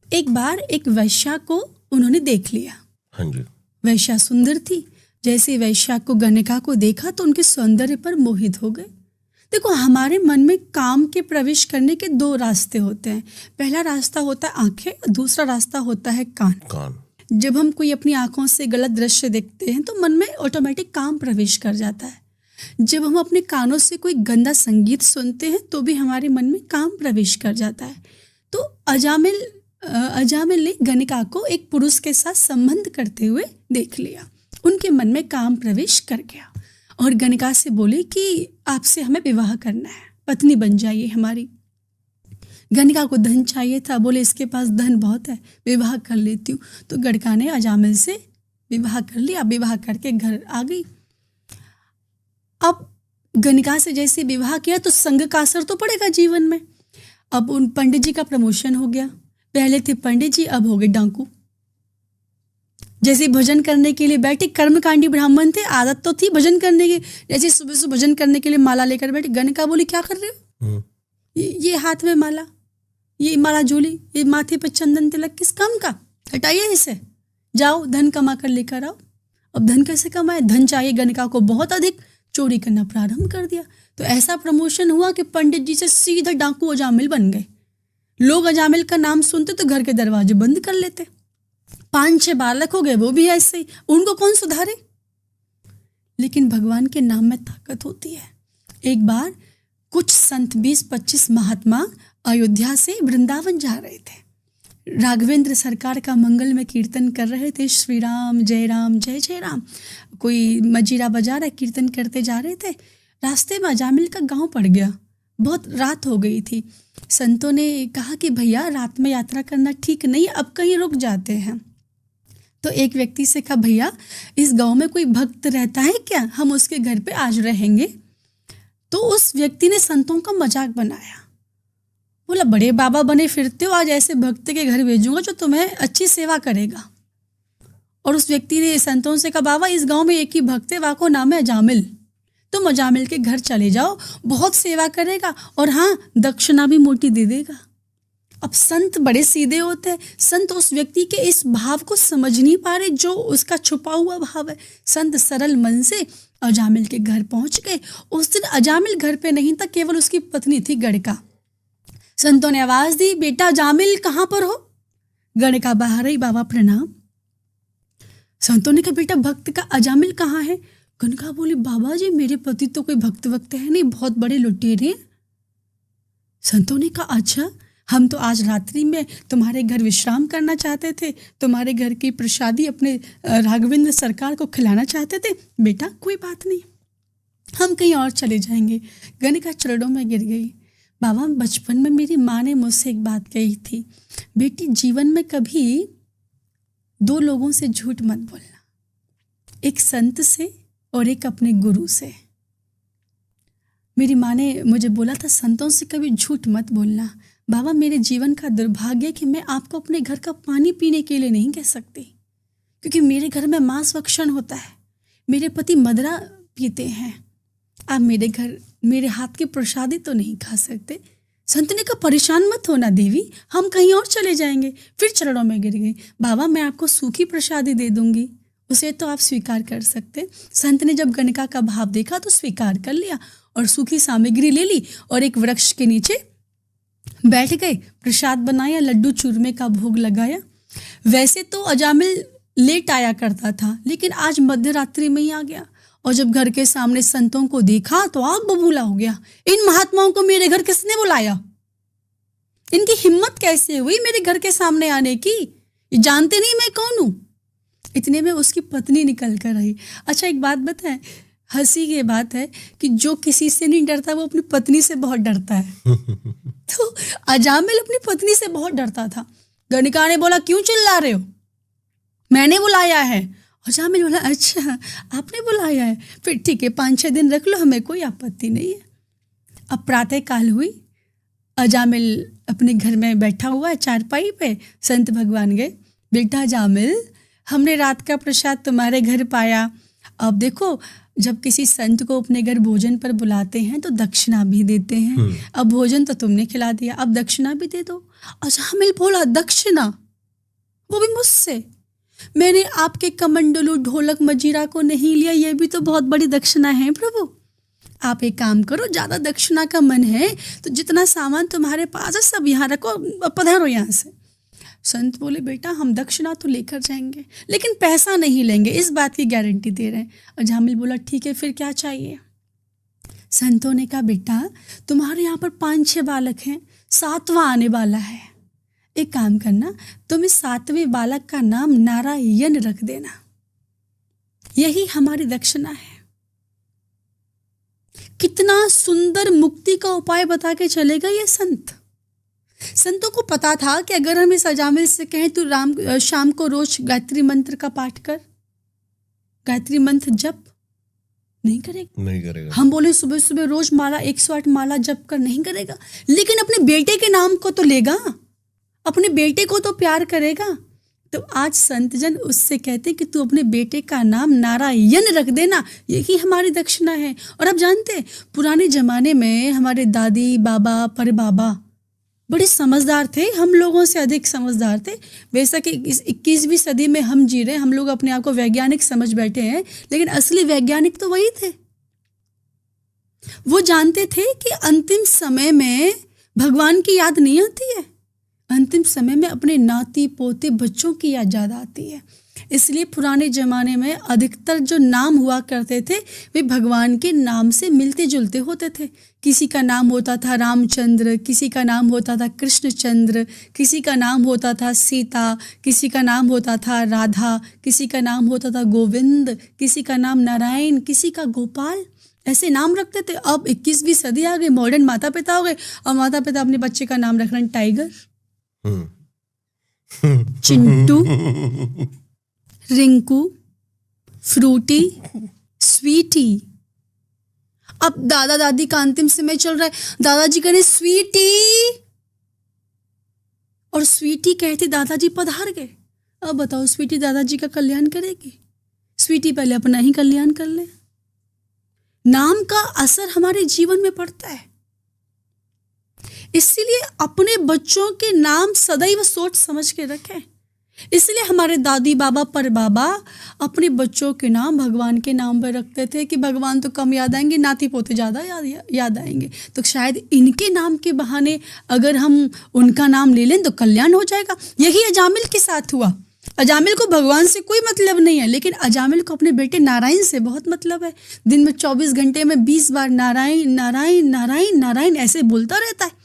Speaker 1: एक बार एक वैश्या को उन्होंने देख लिया।
Speaker 2: हाँ जी।
Speaker 1: वैश्या सुंदर थी। जैसे वैश्या को गणिका को देखा तो उनके सौंदर्य पर मोहित हो गए। देखो, हमारे मन में काम के प्रवेश करने के दो रास्ते होते हैं। पहला रास्ता होता है आंखें, दूसरा रास्ता होता है कान। जब हम कोई अपनी आंखों से गलत दृश्य देखते हैं तो मन में ऑटोमेटिक काम प्रवेश कर जाता है। जब हम अपने कानों से कोई गंदा संगीत सुनते हैं तो भी हमारे मन में काम प्रवेश कर जाता है। तो अजामिल ने गणिका को एक पुरुष के साथ संबंध करते हुए देख लिया। उनके मन में काम प्रवेश कर गया और गणिका से बोले कि आपसे हमें विवाह करना है, पत्नी बन जाइए हमारी। गणिका को धन चाहिए था, बोले इसके पास धन बहुत है, विवाह कर लेती हूँ। तो गणिका ने अजामिल से विवाह कर लिया। विवाह करके घर आ गई। अब गणिका से जैसे विवाह किया तो संग का असर तो पड़ेगा जीवन में। अब उन पंडित जी का प्रमोशन हो गया। पहले थे पंडित जी, अब हो गए डाकू। जैसे भजन करने के लिए बैठे, कर्मकांडी ब्राह्मण थे, आदत तो थी भजन करने की। जैसे सुबह सुबह भजन करने के लिए माला लेकर बैठे, गणिका बोली क्या कर रहे हो? ये हाथ में माला, ये माला झोली, ये माथे पे चंदन तिलक, किस काम का? हटाइए इसे, जाओ धन कमा कर लेकर आओ। अब धन कैसे कमाए? धन चाहिए गणिका को बहुत अधिक। चोरी करना प्रारंभ कर दिया। तो ऐसा प्रमोशन हुआ कि पंडित जी से सीधा डाकू अजामिल बन गए। लोग अजामिल का नाम सुनते तो घर के दरवाजे बंद कर लेते। 5-6 बालक हो गए, वो भी ऐसे ही। उनको कौन सुधारे? लेकिन भगवान के नाम में ताकत होती है। एक बार कुछ संत 20-25 महात्मा अयोध्या से वृंदावन जा रहे थे। राघवेंद्र सरकार का मंगल में कीर्तन कर रहे थे, श्री राम जय जय राम। कोई मजीरा बजा रहा, कीर्तन करते जा रहे थे। रास्ते में अजामिल का गांव पड़ गया, बहुत रात हो गई थी। संतों ने कहा कि भैया रात में यात्रा करना ठीक नहीं, अब कहीं रुक जाते हैं। तो एक व्यक्ति से कहा, भैया इस गांव में कोई भक्त रहता है क्या, हम उसके घर पे आज रहेंगे। तो उस व्यक्ति ने संतों का मजाक बनाया, बोला बड़े बाबा बने फिरते हो, आज ऐसे भक्त के घर भेजूंगा जो तुम्हें अच्छी सेवा करेगा। और उस व्यक्ति ने संतों से कहा, बाबा इस गांव में एक ही भक्त है, वाको नाम है अजामिल, तुम अजामिल के घर चले जाओ, बहुत सेवा करेगा और हाँ दक्षिणा भी मोटी दे देगा। अब संत बड़े सीधे होते हैं, संत उस व्यक्ति के इस भाव को समझ नहीं पा रहे जो उसका छुपा हुआ भाव है। संत सरल मन से अजामिल के घर पहुंच गए। उस दिन अजामिल घर पे नहीं था, केवल उसकी पत्नी थी गणिका। संतों ने आवाज दी, बेटा अजामिल कहाँ पर हो। गणिका बाहर आई, बाबा प्रणाम। संतों ने कहा, बेटा भक्त का अजामिल कहाँ है। गणिका बोली, बाबा जी मेरे पति तो कोई भक्त वक्त है नहीं, बहुत बड़े लुटेरे हैं। संतों ने कहा, अच्छा हम तो आज रात्रि में तुम्हारे घर विश्राम करना चाहते थे, तुम्हारे घर की प्रसादी अपने राघवेंद्र सरकार को खिलाना चाहते थे। बेटा कोई बात नहीं, हम कहीं और चले जाएंगे। गणिका चरणों में गिर गई। बाबा बचपन में मेरी माँ ने मुझसे एक बात कही थी, बेटी जीवन में कभी दो लोगों से झूठ मत बोलना, एक संत से और एक अपने गुरु से। मेरी माँ ने मुझे बोला था संतों से कभी झूठ मत बोलना। बाबा मेरे जीवन का दुर्भाग्य है कि मैं आपको अपने घर का पानी पीने के लिए नहीं कह सकती, क्योंकि मेरे घर में मांस भक्षण होता है, मेरे पति मदरा पीते हैं। आप मेरे घर मेरे हाथ की प्रसादी तो नहीं खा सकते। संत ने कहा, परेशान मत होना देवी, हम कहीं और चले जाएंगे। फिर चरणों में गिर गई। बाबा मैं आपको सूखी प्रसादी दे दूंगी, उसे तो आप स्वीकार कर सकते। संत ने जब गणिका का भाव देखा तो स्वीकार कर लिया और सूखी सामग्री ले ली और एक वृक्ष के नीचे बैठ गए। प्रसाद बनाया, लड्डू चूरमे का भोग लगाया। वैसे तो अजामिल लेट आया करता था, लेकिन आज मध्य रात्रि में ही आ गया। और जब घर के सामने संतों को देखा तो आग बबूला हो गया। इन महात्माओं को मेरे घर किसने बुलाया, इनकी हिम्मत कैसे हुई मेरे घर के सामने आने की, जानते नहीं मैं कौन हूं। इतने में उसकी पत्नी निकल कर आई। अच्छा एक बात बताएं, हंसी की बात है कि जो किसी से नहीं डरता वो अपनी पत्नी से बहुत डरता है। तो अजामिल अपनी पत्नी से बहुत डरता था। गणिका ने बोला, क्यों चिल्ला रहे हो, मैंने बुलाया है। अजामिल बोला, अच्छा आपने बुलाया है, फिर ठीक है 5-6 दिन रख लो, हमें कोई आपत्ति नहीं है। अब प्रातः काल हुई, अजामिल अपने घर में बैठा हुआ है चारपाई पे। संत भगवान गए, बेटा अजामिल हमने रात का प्रसाद तुम्हारे घर पाया। अब देखो जब किसी संत को अपने घर भोजन पर बुलाते हैं तो दक्षिणा भी देते हैं। अब भोजन तो तुमने खिला दिया, अब दक्षिणा भी दे दो। अजामिल बोला, दक्षिणा, वो भी मुझसे, मैंने आपके कमंडलू ढोलक मजीरा को नहीं लिया, ये भी तो बहुत बड़ी दक्षिणा है प्रभु। आप एक काम करो, ज़्यादा दक्षिणा का मन है तो जितना सामान तुम्हारे पास है सब यहाँ रखो, पधारो यहाँ से। संत बोले, बेटा हम दक्षिणा तो लेकर जाएंगे लेकिन पैसा नहीं लेंगे, इस बात की गारंटी दे रहे हैं। अजामिल बोला, ठीक है फिर क्या चाहिए। संतों ने कहा, बेटा तुम्हारे यहाँ पर 5-6 बालक हैं, 7वां आने वाला है, एक काम करना, तुम इस 7वें बालक का नाम नारायण रख देना, यही हमारी दक्षिणा है। कितना सुंदर मुक्ति का उपाय बता के चलेगा ये संत। संतों को पता था कि अगर हम इस अजामिल से कहें तो शाम को रोज गायत्री मंत्र का पाठ कर, गायत्री मंत्र जप, नहीं करेगा। हम बोले सुबह सुबह रोज माला 108 माला जप कर, नहीं करेगा। लेकिन अपने बेटे के नाम को तो लेगा, अपने बेटे को तो प्यार करेगा। तो आज संतजन उससे कहते कि तू अपने बेटे का नाम नारायण रख देना, यही हमारी दक्षिणा है। और आप जानते हैं पुराने जमाने में हमारे दादी बाबा परबाबा बड़े समझदार थे, हम लोगों से अधिक समझदार थे। वैसा कि इस 21वीं सदी में हम जी रहे, हम लोग अपने आप को वैज्ञानिक समझ बैठे हैं, लेकिन असली वैज्ञानिक तो वही थे। वो जानते थे कि अंतिम समय में भगवान की याद नहीं आती है, अंतिम समय में अपने नाती पोते बच्चों की याद ज़्यादा आती है। इसलिए पुराने ज़माने में अधिकतर जो नाम हुआ करते थे वे भगवान के नाम से मिलते जुलते होते थे। किसी का नाम होता था रामचंद्र, किसी का नाम होता था कृष्णचंद्र, किसी का नाम होता था सीता, किसी का नाम होता था राधा, किसी का नाम होता था गोविंद, किसी का नाम नारायण, किसी का गोपाल, ऐसे नाम रखते थे। अब 21वीं सदी आ गई, मॉडर्न माता पिता हो गए और माता पिता अपने बच्चे का नाम रख रहे हैं टाइगर, चिंटू, रिंकू, फ्रूटी, स्वीटी। अब दादा दादी का अंतिम समय चल रहा है, दादाजी कह रहे स्वीटी और स्वीटी कहते दादाजी पधार गए। अब बताओ स्वीटी दादाजी का कल्याण करेगी? स्वीटी पहले अपना ही कल्याण कर ले। नाम का असर हमारे जीवन में पड़ता है, इसलिए अपने बच्चों के नाम सदैव सोच समझ के रखें। इसलिए हमारे दादी बाबा पर बाबा अपने बच्चों के नाम भगवान के नाम पर रखते थे कि भगवान तो कम याद आएंगे, नाती पोते ज़्यादा याद आएंगे, तो शायद इनके नाम के बहाने अगर हम उनका नाम ले लें तो कल्याण हो जाएगा। यही अजामिल के साथ हुआ। अजामिल को भगवान से कोई मतलब नहीं है, लेकिन अजामिल को अपने बेटे नारायण से बहुत मतलब है। दिन में 24 घंटे में 20 बार नारायण नारायण नारायण नारायण ऐसे बोलता रहता है।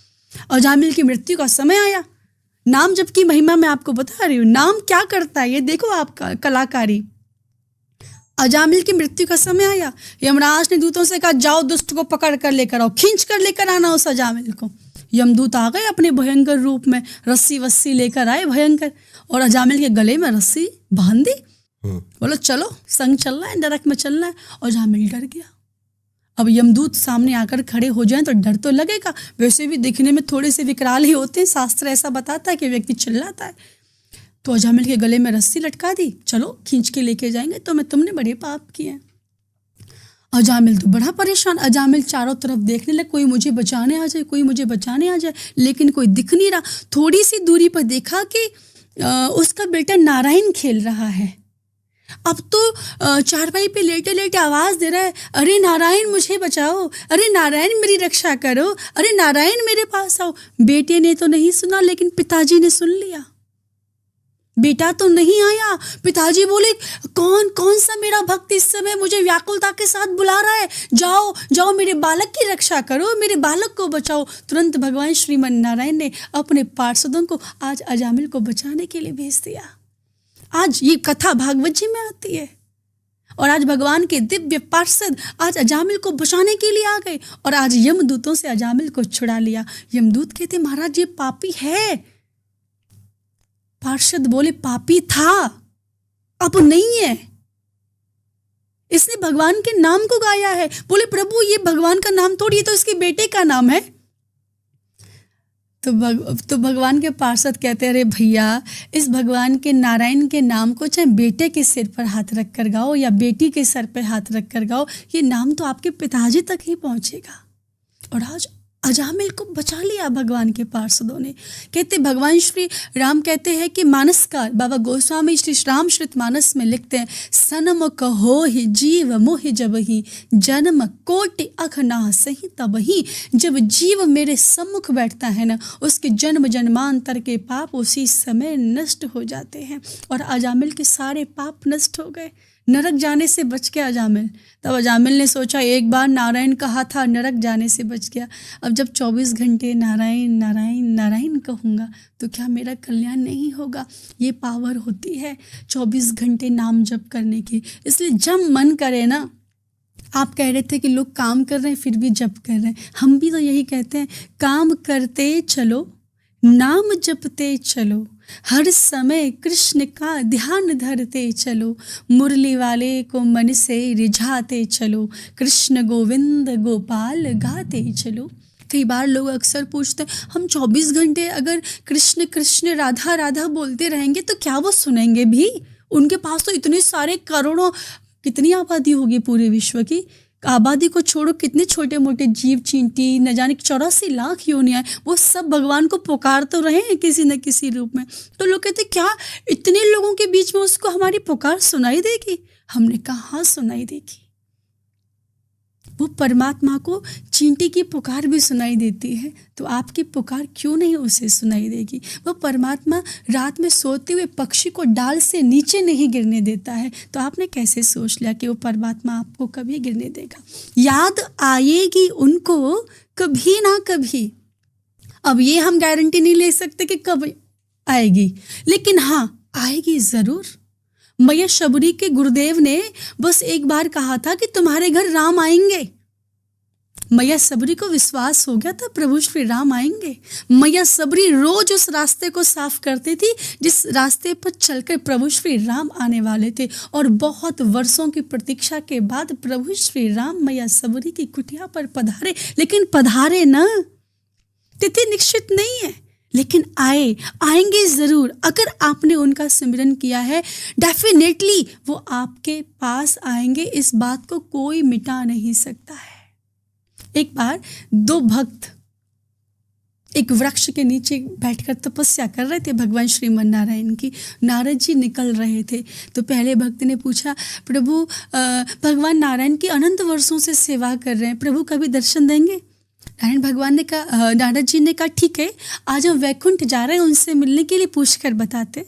Speaker 1: अजामिल की मृत्यु का समय आया। नाम जप की महिमा मैं आपको बता रही हूँ, नाम क्या करता है ये देखो आपका कलाकारी। अजामिल की मृत्यु का समय आया, यमराज ने दूतों से कहा जाओ दुष्ट को पकड़ कर लेकर आओ, खींच कर लेकर आना उस अजामिल को। यमदूत आ गए अपने भयंकर रूप में, रस्सी वस्सी लेकर आए भयंकर, और अजामिल के गले में रस्सी बांध दी। बोलो चलो संग चलना है, नरक में चलना है। और अजामिल डर गया। अब यमदूत सामने आकर खड़े हो जाएं तो डर तो लगेगा, वैसे भी दिखने में थोड़े से विकराल ही होते हैं, शास्त्र ऐसा बताता है कि व्यक्ति चिल्लाता है। तो अजामिल के गले में रस्सी लटका दी, चलो खींच के लेके जाएंगे, तो मैं तुमने बड़े पाप किए। अजामिल तो बड़ा परेशान, अजामिल चारों तरफ देखने लगे, कोई मुझे बचाने आ जाए, कोई मुझे बचाने आ जाए, लेकिन कोई दिख नहीं रहा। थोड़ी सी दूरी पर देखा कि उसका बेटा नारायण खेल रहा है। अब तो चारपाई पे लेटे लेटे आवाज दे रहा है, अरे नारायण मुझे बचाओ, अरे नारायण मेरी रक्षा करो, अरे नारायण मेरे पास आओ। बेटे ने तो नहीं सुना, लेकिन पिताजी ने सुन लिया। बेटा तो नहीं आया, पिताजी बोले कौन कौन सा मेरा भक्त इस समय मुझे व्याकुलता के साथ बुला रहा है, जाओ जाओ मेरे बालक की रक्षा करो, मेरे बालक को बचाओ। तुरंत भगवान श्रीमन नारायण ने अपने पार्षदों को आज अजामिल को बचाने के लिए भेज दिया। आज ये कथा भागवत जी में आती है, और आज भगवान के दिव्य पार्षद आज अजामिल को बचाने के लिए आ गए, और आज यमदूतों से अजामिल को छुड़ा लिया। यमदूत कहते महाराज ये पापी है। पार्षद बोले पापी था, अब नहीं है, इसने भगवान के नाम को गाया है। बोले प्रभु ये भगवान का नाम थोड़ी, ये तो इसके बेटे का नाम है। तो भगवान के पार्षद कहते हैं अरे भैया, इस भगवान के नारायण के नाम को चाहे बेटे के सिर पर हाथ रख कर गाओ या बेटी के सर पर हाथ रख कर गाओ, ये नाम तो आपके पिताजी तक ही पहुंचेगा। और आज अजामिल को बचा लिया भगवान के पार्षदों ने। कहते भगवान श्री राम कहते हैं कि मानसकार बाबा गोस्वामी श्री रामचरित मानस में लिखते हैं, सनम कहो ही जीव मोह जब ही जन्म कोटि अखना सही तब ही। जब जीव मेरे सम्मुख बैठता है ना, उसके जन्म जन्मांतर के पाप उसी समय नष्ट हो जाते हैं। और अजामिल के सारे पाप नष्ट हो गए, नरक जाने से बच गया अजामिल। तब अजामिल ने सोचा एक बार नारायण कहा था, नरक जाने से बच गया। अब जब 24 घंटे नारायण नारायण नारायण कहूँगा तो क्या मेरा कल्याण नहीं होगा? ये पावर होती है 24 घंटे नाम जप करने की। इसलिए जब मन करे ना, आप कह रहे थे कि लोग काम कर रहे हैं फिर भी जप कर रहे हैं, हम भी तो यही कहते हैं, काम करते चलो नाम जपते चलो, हर समय कृष्ण का ध्यान धरते चलो, मुरली वाले को मन से रिझाते चलो, कृष्ण गोविंद गोपाल गाते चलो। कई बार लोग अक्सर पूछते हैं हम 24 घंटे अगर कृष्ण कृष्ण राधा राधा बोलते रहेंगे तो क्या वो सुनेंगे भी? उनके पास तो इतने सारे करोड़ों, कितनी आबादी होगी पूरे विश्व की, आबादी को छोड़ो कितने छोटे मोटे जीव चींटी, न जाने 84 लाख योनियां, वो सब भगवान को पुकार तो रहे हैं किसी न किसी रूप में। तो लोग कहते क्या इतने लोगों के बीच में उसको हमारी पुकार सुनाई देगी? हमने कहा हाँ सुनाई देगी। वो परमात्मा को चींटी की पुकार भी सुनाई देती है, तो आपकी पुकार क्यों नहीं उसे सुनाई देगी। वो परमात्मा रात में सोते हुए पक्षी को डाल से नीचे नहीं गिरने देता है, तो आपने कैसे सोच लिया कि वो परमात्मा आपको कभी गिरने देगा। याद आएगी उनको कभी ना कभी। अब ये हम गारंटी नहीं ले सकते कि कब आएगी, लेकिन हाँ आएगी ज़रूर। मैया शबरी के गुरुदेव ने बस एक बार कहा था कि तुम्हारे घर राम आएंगे। मैया सबरी को विश्वास हो गया था प्रभु श्री राम आएंगे। मैया सबरी रोज उस रास्ते को साफ करती थी जिस रास्ते पर चलकर प्रभु श्री राम आने वाले थे, और बहुत वर्षों की प्रतीक्षा के बाद प्रभु श्री राम मैया सबरी की कुटिया पर पधारे। लेकिन पधारे ना, तिथि निश्चित नहीं है, लेकिन आएंगे ज़रूर। अगर आपने उनका सिमरन किया है, डेफिनेटली वो आपके पास आएंगे। इस बात को कोई मिटा नहीं सकता है। एक बार दो भक्त एक वृक्ष के नीचे बैठकर तपस्या कर रहे थे भगवान श्रीमन नारायण की। नारद जी निकल रहे थे, तो पहले भक्त ने पूछा, प्रभु भगवान नारायण की अनंत वर्षों से सेवा कर रहे हैं, प्रभु कभी दर्शन देंगे। नारद जी ने कहा ठीक है, आज हम वैकुंठ जा रहे हैं, उनसे मिलने के लिए पूछकर बताते।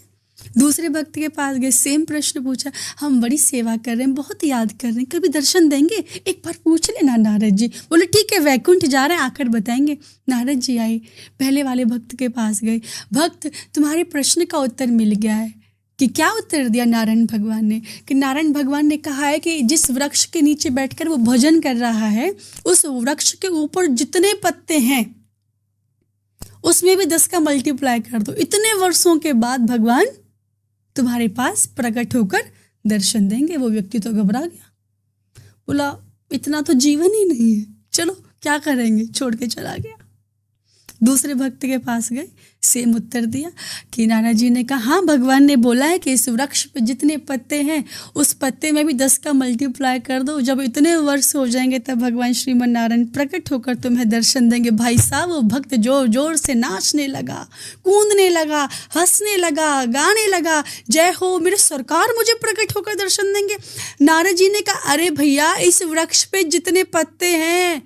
Speaker 1: दूसरे भक्त के पास गए, सेम प्रश्न पूछा, हम बड़ी सेवा कर रहे हैं, बहुत याद कर रहे हैं, कभी दर्शन देंगे, एक बार पूछ लेना नारद जी। बोले ठीक है, वैकुंठ जा रहे हैं, आकर बताएंगे। नारद जी आए, पहले वाले भक्त के पास गए, भक्त तुम्हारे प्रश्न का उत्तर मिल गया है। कि क्या उत्तर दिया नारायण भगवान ने, कि नारायण भगवान ने कहा है कि जिस वृक्ष के नीचे बैठकर वो भजन कर रहा है, उस वृक्ष के ऊपर जितने पत्ते हैं उसमें भी 10 का मल्टीप्लाई कर दो। इतने वर्षों के बाद भगवान तुम्हारे पास प्रकट होकर दर्शन देंगे। वो व्यक्ति तो घबरा गया, बोला इतना तो जीवन ही नहीं है, चलो क्या करेंगे, छोड़ के चला गया। दूसरे भक्त के पास गए, सेम उत्तर दिया कि नारायण जी ने कहा हाँ, भगवान ने बोला है कि इस वृक्ष पे जितने पत्ते हैं उस पत्ते में भी 10 का मल्टीप्लाई कर दो। जब इतने वर्ष हो जाएंगे तब भगवान श्रीमन नारायण प्रकट होकर तुम्हें दर्शन देंगे। भाई साहब, वो भक्त जोर जोर से नाचने लगा, कूदने लगा, हंसने लगा, गाने लगा, जय हो मेरे सरकार मुझे प्रकट होकर दर्शन देंगे। नारद जी ने कहा अरे भैया, इस वृक्ष पे जितने पत्ते हैं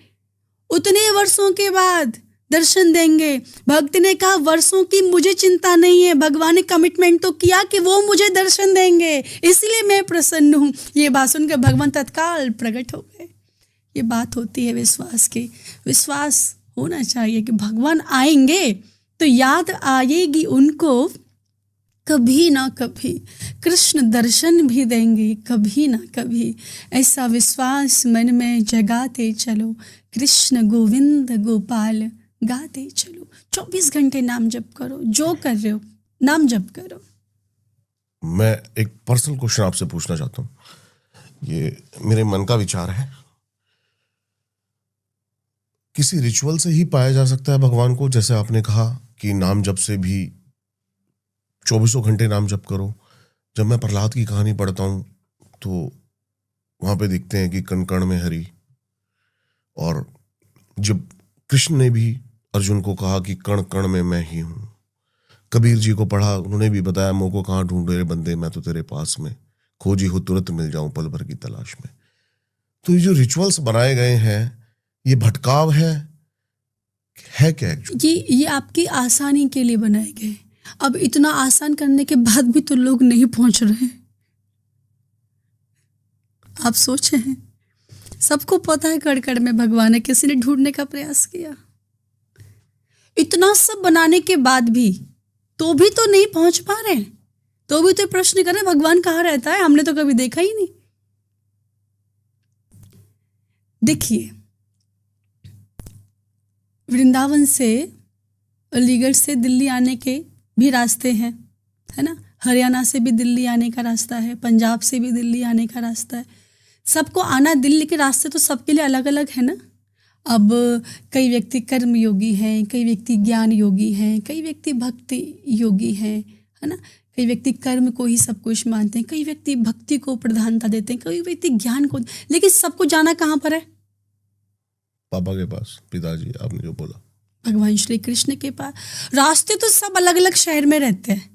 Speaker 1: उतने वर्षों के बाद दर्शन देंगे। भक्त ने कहा वर्षों की मुझे चिंता नहीं है, भगवान ने कमिटमेंट तो किया कि वो मुझे दर्शन देंगे, इसलिए मैं प्रसन्न हूँ। ये बात सुनकर भगवान तत्काल प्रकट हो गए। ये बात होती है विश्वास की। विश्वास होना चाहिए कि भगवान आएंगे तो याद आएगी उनको कभी ना कभी, कृष्ण दर्शन भी देंगे कभी ना कभी। ऐसा विश्वास मन में जगाते चलो, कृष्ण गोविंद गोपाल गाते चलो। 24 घंटे नाम जप करो, जो कर रहे हो नाम जप करो।
Speaker 2: मैं एक पर्सनल क्वेश्चन आपसे पूछना चाहता हूँ, ये मेरे मन का विचार है। किसी रिचुअल से ही पाया जा सकता है भगवान को? जैसे आपने कहा कि नाम जप से भी 24 घंटे नाम जप करो। जब मैं प्रहलाद की कहानी पढ़ता हूँ तो वहां पे दिखते हैं कि कण कण में हरि, और जब कृष्ण ने भी अर्जुन को कहा कि कण कण में मैं ही हूं। कबीर जी को पढ़ा, उन्होंने भी बताया मोह को कहाँ ढूंढे रे बंदे, मैं तो तेरे पास में, खोजी हो तुरंत मिल जाऊं पल भर की तलाश में। तो ये जो रिचुअल्स बनाए गए हैं, ये भटकाव है क्या एक्चुअली?
Speaker 1: ये आपकी आसानी के लिए बनाए गए। अब इतना आसान करने के बाद भी तो लोग नहीं पहुंच रहे हैं। आप सोचे हैं, सबको पता है कड़ में भगवान है, किसी ने ढूंढने का प्रयास किया। इतना सब बनाने के बाद भी तो भी तो नहीं पहुंच पा रहे, तो भी तो प्रश्न कर रहे भगवान कहाँ रहता है, हमने तो कभी देखा ही नहीं। देखिए, वृंदावन से, अलीगढ़ से दिल्ली आने के भी रास्ते हैं, है ना। हरियाणा से भी दिल्ली आने का रास्ता है, पंजाब से भी दिल्ली आने का रास्ता है। सबको आना, दिल्ली के रास्ते तो सबके लिए अलग अलग है ना। अब कई व्यक्ति कर्म योगी हैं, कई व्यक्ति ज्ञान योगी हैं, कई व्यक्ति भक्ति योगी हैं, है ना। कई व्यक्ति कर्म को ही सब कुछ मानते हैं, कई व्यक्ति भक्ति को प्रधानता देते हैं, कई व्यक्ति ज्ञान को। लेकिन सबको जाना कहाँ पर है?
Speaker 2: पापा के पास, पिताजी, आपने जो बोला,
Speaker 1: भगवान श्री कृष्ण के पास। रास्ते तो सब अलग अलग शहर में रहते हैं,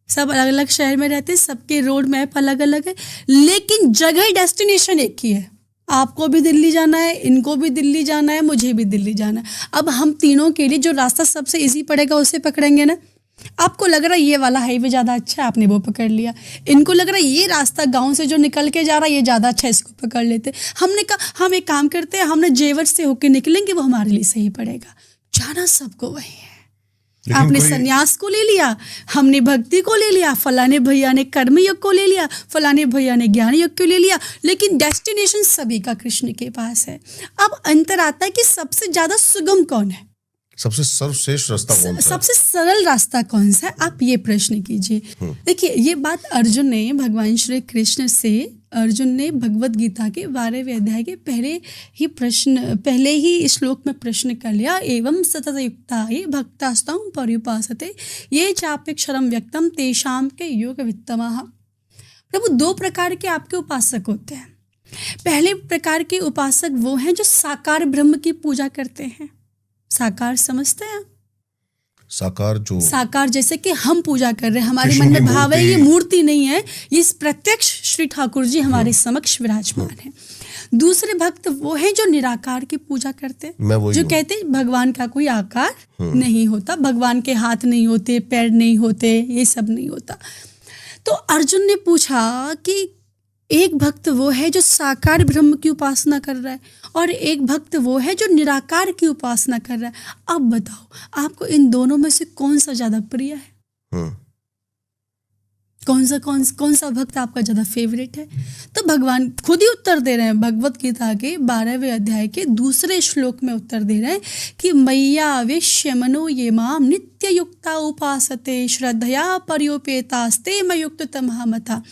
Speaker 1: सब अलग अलग शहर में रहते हैं, सबके रोड मैप अलग अलग है, लेकिन जगह डेस्टिनेशन एक ही है। आपको भी दिल्ली जाना है, इनको भी दिल्ली जाना है, मुझे भी दिल्ली जाना है। अब हम तीनों के लिए जो रास्ता सबसे इजी पड़ेगा उसे पकड़ेंगे ना। आपको लग रहा है ये वाला हाईवे ज़्यादा अच्छा है, आपने वो पकड़ लिया। इनको लग रहा है ये रास्ता गांव से जो निकल के जा रहा है ये ज़्यादा अच्छा है, इसको पकड़ लेते। हमने कहा हम एक काम करते हैं, हमने जेवर से होके निकलेंगे, वो हमारे लिए सही पड़ेगा। जाना सबको वही है। आपने सन्यास को ले लिया, हमने भक्ति को ले लिया, फलाने भैया ने कर्म योग को ले लिया, फलाने भैया ने ज्ञान योग को ले लिया, लेकिन डेस्टिनेशन सभी का कृष्ण के पास है। अब अंतर आता है कि सबसे ज्यादा सुगम कौन है,
Speaker 2: सबसे सर्वश्रेष्ठ रास्ता कौन सा है?
Speaker 1: सबसे सरल रास्ता कौन सा है, आप ये प्रश्न कीजिए। देखिए ये बात अर्जुन ने भगवान श्री कृष्ण से, अर्जुन ने भगवत गीता के 12वें अध्याय के पहले ही श्लोक में प्रश्न कर लिया। एवं सतत युक्ता ये भक्तास्तं पर्युपासते ये चाप्यक्षरम व्यक्तम तेषाम के योग वित्तमः। प्रभु दो प्रकार के आपके उपासक होते हैं। पहले प्रकार के उपासक वो हैं जो साकार ब्रह्म की पूजा करते हैं। साकार समझते हैं? साकार जैसे कि हम पूजा कर रहे हैं, हमारे मन में भाव है, ये मूर्ति नहीं है, ये प्रत्यक्ष श्री ठाकुर जी हमारे समक्ष विराजमान है। दूसरे भक्त वो हैं जो निराकार की पूजा करते हैं, जो कहते हैं भगवान का कोई आकार नहीं होता, भगवान के हाथ नहीं होते, पैर नहीं होते, ये सब नहीं होता। तो अर्जुन ने पूछा कि एक भक्त वो है जो साकार ब्रह्म की उपासना कर रहा है और एक भक्त वो है जो निराकार की उपासना कर रहा है। अब बताओ आपको इन दोनों में से कौन सा ज्यादा प्रिय है? कौन सा भक्त आपका ज्यादा फेवरेट है? तो भगवान खुद ही उत्तर दे रहे हैं, भगवत गीता के 12वें अध्याय के दूसरे श्लोक में उत्तर दे रहे हैं कि मैया वेश्य मनो ये माम नित्य युक्ता उपासते श्रद्धया पर्योपेतास्ते मयुक्त तमहमथा।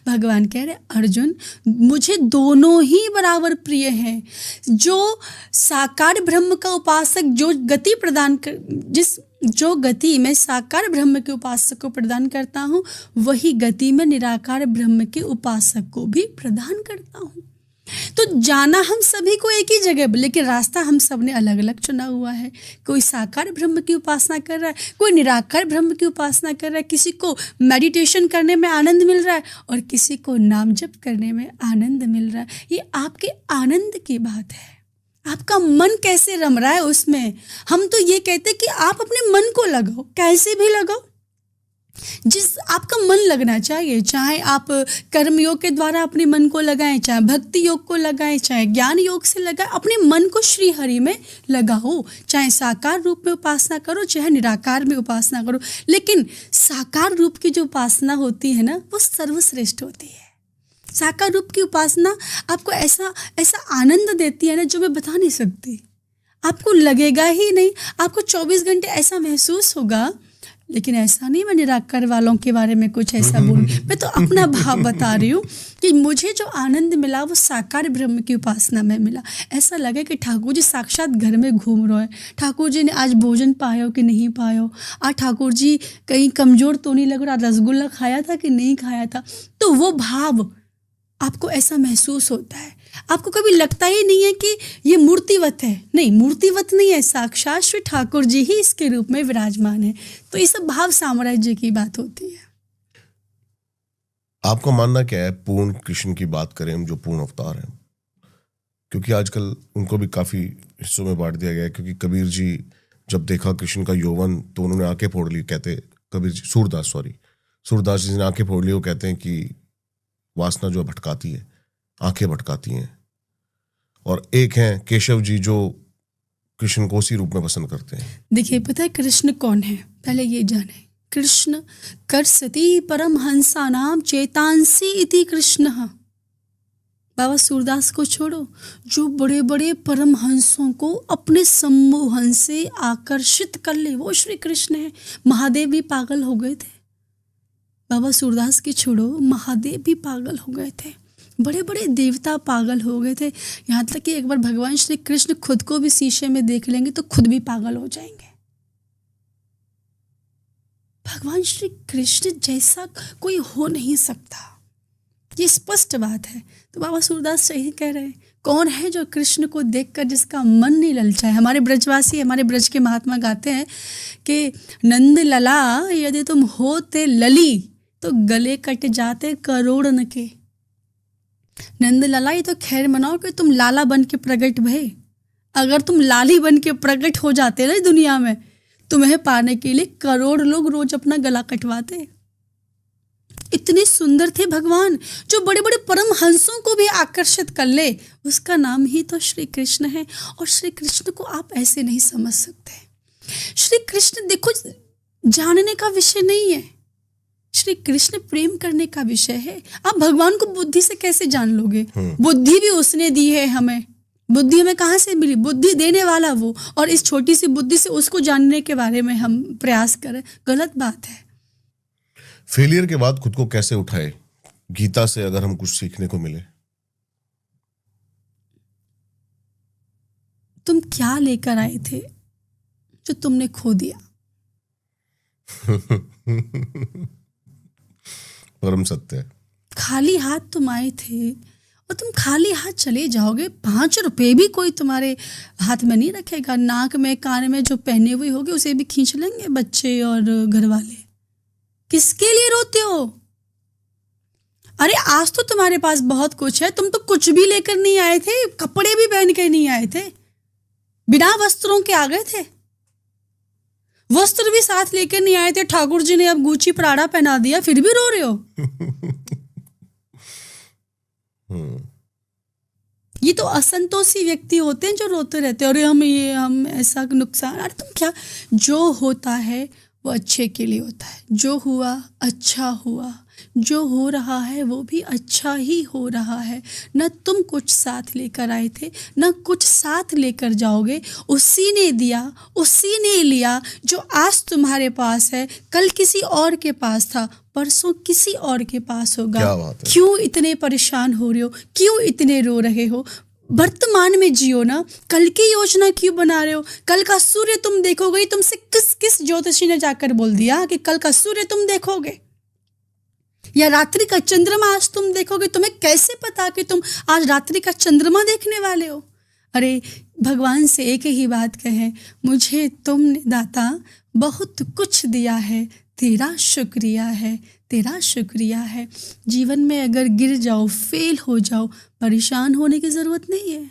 Speaker 1: भगवान कह रहे अर्जुन मुझे दोनों ही बराबर प्रिय हैं। जो साकार ब्रह्म का उपासक जो गति प्रदान कर, जो गति मैं साकार ब्रह्म के उपासक को प्रदान करता हूँ, वही गति मैं निराकार ब्रह्म के उपासक को भी प्रदान करता हूँ। तो जाना हम सभी को एक ही जगह, लेकिन रास्ता हम सब ने अलग अलग चुना हुआ है। कोई साकार ब्रह्म की उपासना कर रहा है, कोई निराकार ब्रह्म की उपासना कर रहा है। किसी को मेडिटेशन करने में आनंद मिल रहा है और किसी को नाम जप करने में आनंद मिल रहा है। ये आपके आनंद की बात है, आपका मन कैसे रम रहा है उसमें। हम तो ये कहते हैं कि आप अपने मन को लगाओ, कैसे भी लगाओ, जिस आपका मन लगना चाहिए। चाहे आप कर्म योग के द्वारा अपने मन को लगाएं, चाहे भक्ति योग को लगाएं, चाहे ज्ञान योग से लगाएं, अपने मन को श्री हरि में लगाओ। चाहे साकार रूप में उपासना करो, चाहे निराकार में उपासना करो, लेकिन साकार रूप की जो उपासना होती है ना, वो सर्वश्रेष्ठ होती है। साकार रूप की उपासना आपको ऐसा आनंद देती है ना, जो मैं बता नहीं सकती। आपको लगेगा ही नहीं, आपको 24 घंटे ऐसा महसूस होगा। लेकिन ऐसा नहीं मैं निराकार वालों के बारे में कुछ ऐसा बोलूं, मैं तो अपना भाव बता रही हूँ कि मुझे जो आनंद मिला वो साकार ब्रह्म की उपासना में मिला। ऐसा लगे कि ठाकुर जी साक्षात घर में घूम रहे हैं। ठाकुर जी ने आज भोजन पायो कि नहीं पायो, आज ठाकुर जी कहीं कमज़ोर तो नहीं लग रहा, रसगुल्ला खाया था कि नहीं खाया था। तो वो भाव आपको ऐसा महसूस होता है। आपको कभी लगता ही नहीं है कि ये मूर्तिवत है, नहीं मूर्तिवत नहीं है, साक्षात श्री ठाकुर जी ही इसके रूप में विराजमान है। तो ये सब भाव साम्राज्य की बात होती है।
Speaker 2: आपका मानना क्या है, पूर्ण कृष्ण की बात करें हम, जो पूर्ण अवतार हैं, क्योंकि आजकल उनको भी काफी हिस्सों में बांट दिया गया है। क्योंकि कबीर जी जब देखा कृष्ण का यौवन तो उन्होंने आंखें फोड़ ली। कहते कबीर जी, सूरदास जी ने आंखें फोड़ ली। वो कहते हैं कि वासना जो भटकाती है, आंखें भटकाती हैं। और एक हैं केशव जी जो कृष्ण को उसी रूप में पसंद करते हैं।
Speaker 1: देखिए पता है कृष्ण कौन है, पहले ये जाने। कृष्ण करसति परमहंसानाम चेतांसी इति कृष्ण। बाबा सूरदास को छोड़ो, जो बड़े बड़े परमहंसों को अपने सम्मोहन से आकर्षित कर ले वो श्री कृष्ण है। महादेव भी पागल हो गए थे। बाबा सूरदास की छोड़ो, महादेव भी पागल हो गए थे, बड़े बड़े देवता पागल हो गए थे। यहाँ तक कि एक बार भगवान श्री कृष्ण खुद को भी शीशे में देख लेंगे तो खुद भी पागल हो जाएंगे। भगवान श्री कृष्ण जैसा कोई हो नहीं सकता, ये स्पष्ट बात है। तो बाबा सूरदास सही कह रहे हैं। कौन है जो कृष्ण को देखकर जिसका मन नहीं ललचाए। हमारे ब्रजवासी, हमारे ब्रज के महात्मा गाते हैं कि नंद लला यदि तुम होते लली तो गले कट जाते करोड़न के। नंद लाला ये तो खैर मनाओ कि तुम लाला बन के प्रकट भये। अगर तुम लाली बन के प्रकट हो जाते ना दुनिया में, तुम्हें पाने के लिए करोड़ लोग रोज अपना गला कटवाते। इतने सुंदर थे भगवान, जो बड़े बड़े परमहंसों को भी आकर्षित कर ले। उसका नाम ही तो श्री कृष्ण है। और श्री कृष्ण को आप ऐसे नहीं समझ सकते। श्री कृष्ण देखो जानने का विषय नहीं है, श्री कृष्ण प्रेम करने का विषय है। आप भगवान को बुद्धि से कैसे जान लोगे? बुद्धि भी उसने दी है हमें। बुद्धि हमें कहाँ से मिली? बुद्धि देने वाला वो, और इस छोटी सी बुद्धि से उसको जानने के बारे में हम प्रयास करें, गलत बात है।
Speaker 2: फेलियर के बाद खुद को कैसे उठाए? गीता से अगर हम कुछ सीखने को मिले।
Speaker 1: तुम क्या लेकर आए थे जो तुमने खो दिया?
Speaker 2: परम सत्य है।
Speaker 1: खाली हाथ तुम आए थे और तुम खाली हाथ चले जाओगे। 5 रुपए भी कोई तुम्हारे हाथ में नहीं रखेगा। नाक में कान में जो पहने हुए होगे उसे भी खींच लेंगे बच्चे और घर वाले। किसके लिए रोते हो? अरे आज तो तुम्हारे पास बहुत कुछ है, तुम तो कुछ भी लेकर नहीं आए थे, कपड़े भी पहन के नहीं आए थे, बिना वस्त्रों के आ गए थे। वस्त्र भी साथ लेकर नहीं आए थे, ठाकुर जी ने अब गुची प्राड़ा पहना दिया, फिर भी रो रहे हो। ये तो असंतोषी व्यक्ति होते हैं जो रोते रहते हैं, अरे हम ऐसा नुकसान। अरे तुम क्या, जो होता है वो अच्छे के लिए होता है। जो हुआ अच्छा हुआ, जो हो रहा है वो भी अच्छा ही हो रहा है। न तुम कुछ साथ लेकर आए थे, न कुछ साथ लेकर जाओगे। उसी ने दिया, उसी ने लिया। जो आज तुम्हारे पास है कल किसी और के पास था, परसों किसी और के पास होगा।
Speaker 2: क्या बात है?
Speaker 1: क्यों इतने परेशान हो रहे हो? क्यों इतने रो रहे हो? वर्तमान में जियो ना। कल की योजना क्यों बना रहे हो? कल का सूर्य तुम देखोगे। तुमसे किस ज्योतिषी ने जाकर बोल दिया कि कल का सूर्य तुम देखोगे या रात्रि का चंद्रमा आज तुम देखोगे? तुम्हें कैसे पता कि तुम आज रात्रि का चंद्रमा देखने वाले हो? अरे भगवान से एक ही बात कहें, मुझे तुमने दाता बहुत कुछ दिया है, तेरा शुक्रिया है, तेरा शुक्रिया है। जीवन में अगर गिर जाओ, फेल हो जाओ, परेशान होने की ज़रूरत नहीं है,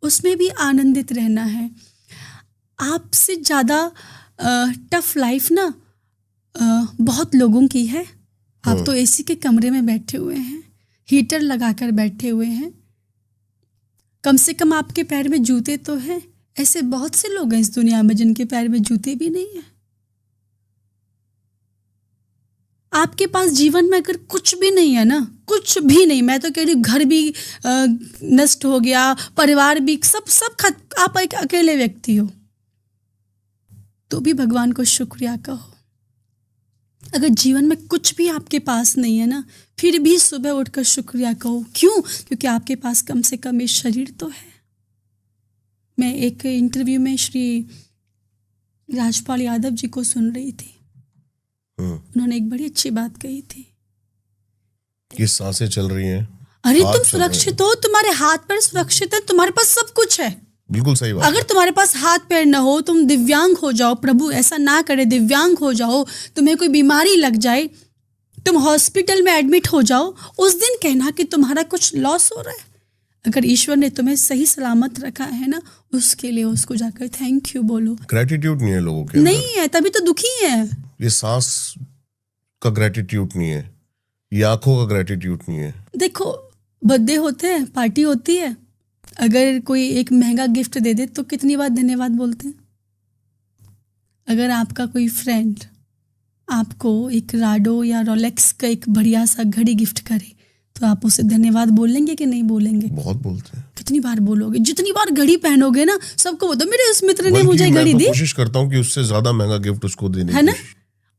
Speaker 1: उसमें भी आनंदित रहना है। आपसे ज़्यादा टफ लाइफ ना बहुत लोगों की है। आप तो एसी के कमरे में बैठे हुए हैं, हीटर लगाकर बैठे हुए हैं, कम से कम आपके पैर में जूते तो हैं। ऐसे बहुत से लोग हैं इस दुनिया में जिनके पैर में जूते भी नहीं है। आपके पास जीवन में अगर कुछ भी नहीं है ना, कुछ भी नहीं, मैं तो कह रही हूँ घर भी नष्ट हो गया, परिवार भी सब आप एक अकेले व्यक्ति हो, तो भी भगवान को शुक्रिया कहो। अगर जीवन में कुछ भी आपके पास नहीं है ना, फिर भी सुबह उठकर शुक्रिया कहो। क्यों? क्योंकि आपके पास कम से कम ये शरीर तो है। मैं एक इंटरव्यू में श्री राजपाल यादव जी को सुन रही थी। उन्होंने एक बड़ी अच्छी बात कही थी
Speaker 2: कि सांसें चल रही हैं।
Speaker 1: अरे तुम सुरक्षित हो, तुम्हारे हाथ पैर सुरक्षित है, तुम्हारे पास सब कुछ है।
Speaker 2: बिल्कुल सही बात।
Speaker 1: अगर तुम्हारे पास हाथ पैर न हो, तुम दिव्यांग हो जाओ, प्रभु ऐसा ना करे, दिव्यांग हो जाओ, तुम्हें कोई बीमारी लग जाए, तुम हॉस्पिटल में एडमिट हो जाओ, उस दिन कहना कि तुम्हारा कुछ लॉस हो रहा है। अगर ईश्वर ने तुम्हें सही सलामत रखा है ना, उसके लिए उसको जाकर थैंक यू बोलो।
Speaker 2: ग्रेटिट्यूड नहीं है लोगों के,
Speaker 1: नहीं है, तभी तो दुखी है।
Speaker 2: ये सांस का ग्रेटिट्यूड नहीं है, ये आंखों का ग्रेटिट्यूड नहीं है।
Speaker 1: देखो बर्थडे होते हैं, पार्टी होती है, अगर कोई एक महंगा गिफ्ट दे दे तो कितनी बार धन्यवाद बोलते हैं। अगर आपका कोई फ्रेंड आपको एक राडो या रोलेक्स का एक बढ़िया सा घड़ी गिफ्ट करे तो आप उसे धन्यवाद बोलेंगे कि नहीं बोलेंगे?
Speaker 2: बहुत बोलते हैं।
Speaker 1: कितनी बार बोलोगे? जितनी बार घड़ी पहनोगे ना, सबको बोलो मेरे उस मित्र ने मुझे घड़ी दी।
Speaker 2: कोशिश करता हूँ कि उससे ज्यादा महंगा गिफ्ट उसको देने
Speaker 1: है ना।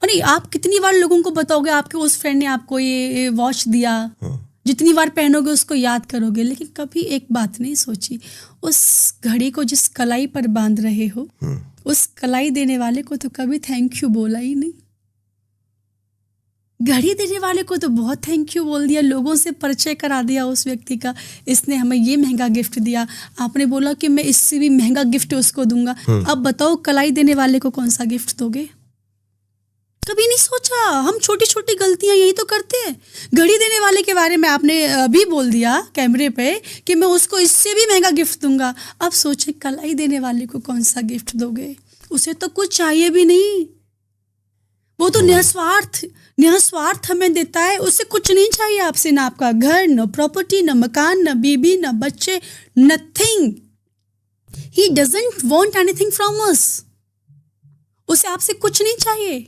Speaker 1: अरे आप कितनी बार लोगों को बताओगे आपके उस फ्रेंड ने आपको ये वॉच दिया। जितनी बार पहनोगे उसको याद करोगे, लेकिन कभी एक बात नहीं सोची, उस घड़ी को जिस कलाई पर बांध रहे हो, उस कलाई देने वाले को तो कभी थैंक यू बोला ही नहीं। घड़ी देने वाले को तो बहुत थैंक यू बोल दिया, लोगों से परिचय करा दिया उस व्यक्ति का, इसने हमें ये महंगा गिफ्ट दिया, आपने बोला कि मैं इससे भी महंगा गिफ्ट उसको दूंगा। अब बताओ कलाई देने वाले को कौन सा गिफ्ट दोगे? कभी नहीं सोचा। हम छोटी छोटी गलतियां यही तो करते हैं। घड़ी देने वाले के बारे में आपने अभी बोल दिया कैमरे पे कि मैं उसको इससे भी महंगा गिफ्ट दूंगा। अब सोचें कलाई देने वाले को कौन सा गिफ्ट दोगे? उसे तो कुछ चाहिए भी नहीं, वो तो निस्वार्थ हमें देता है। उसे कुछ नहीं चाहिए आपसे, ना आपका घर, न प्रॉपर्टी, न मकान, न बीबी, न बच्चे, nothing. He doesn't want anything from us. उसे आपसे कुछ नहीं चाहिए,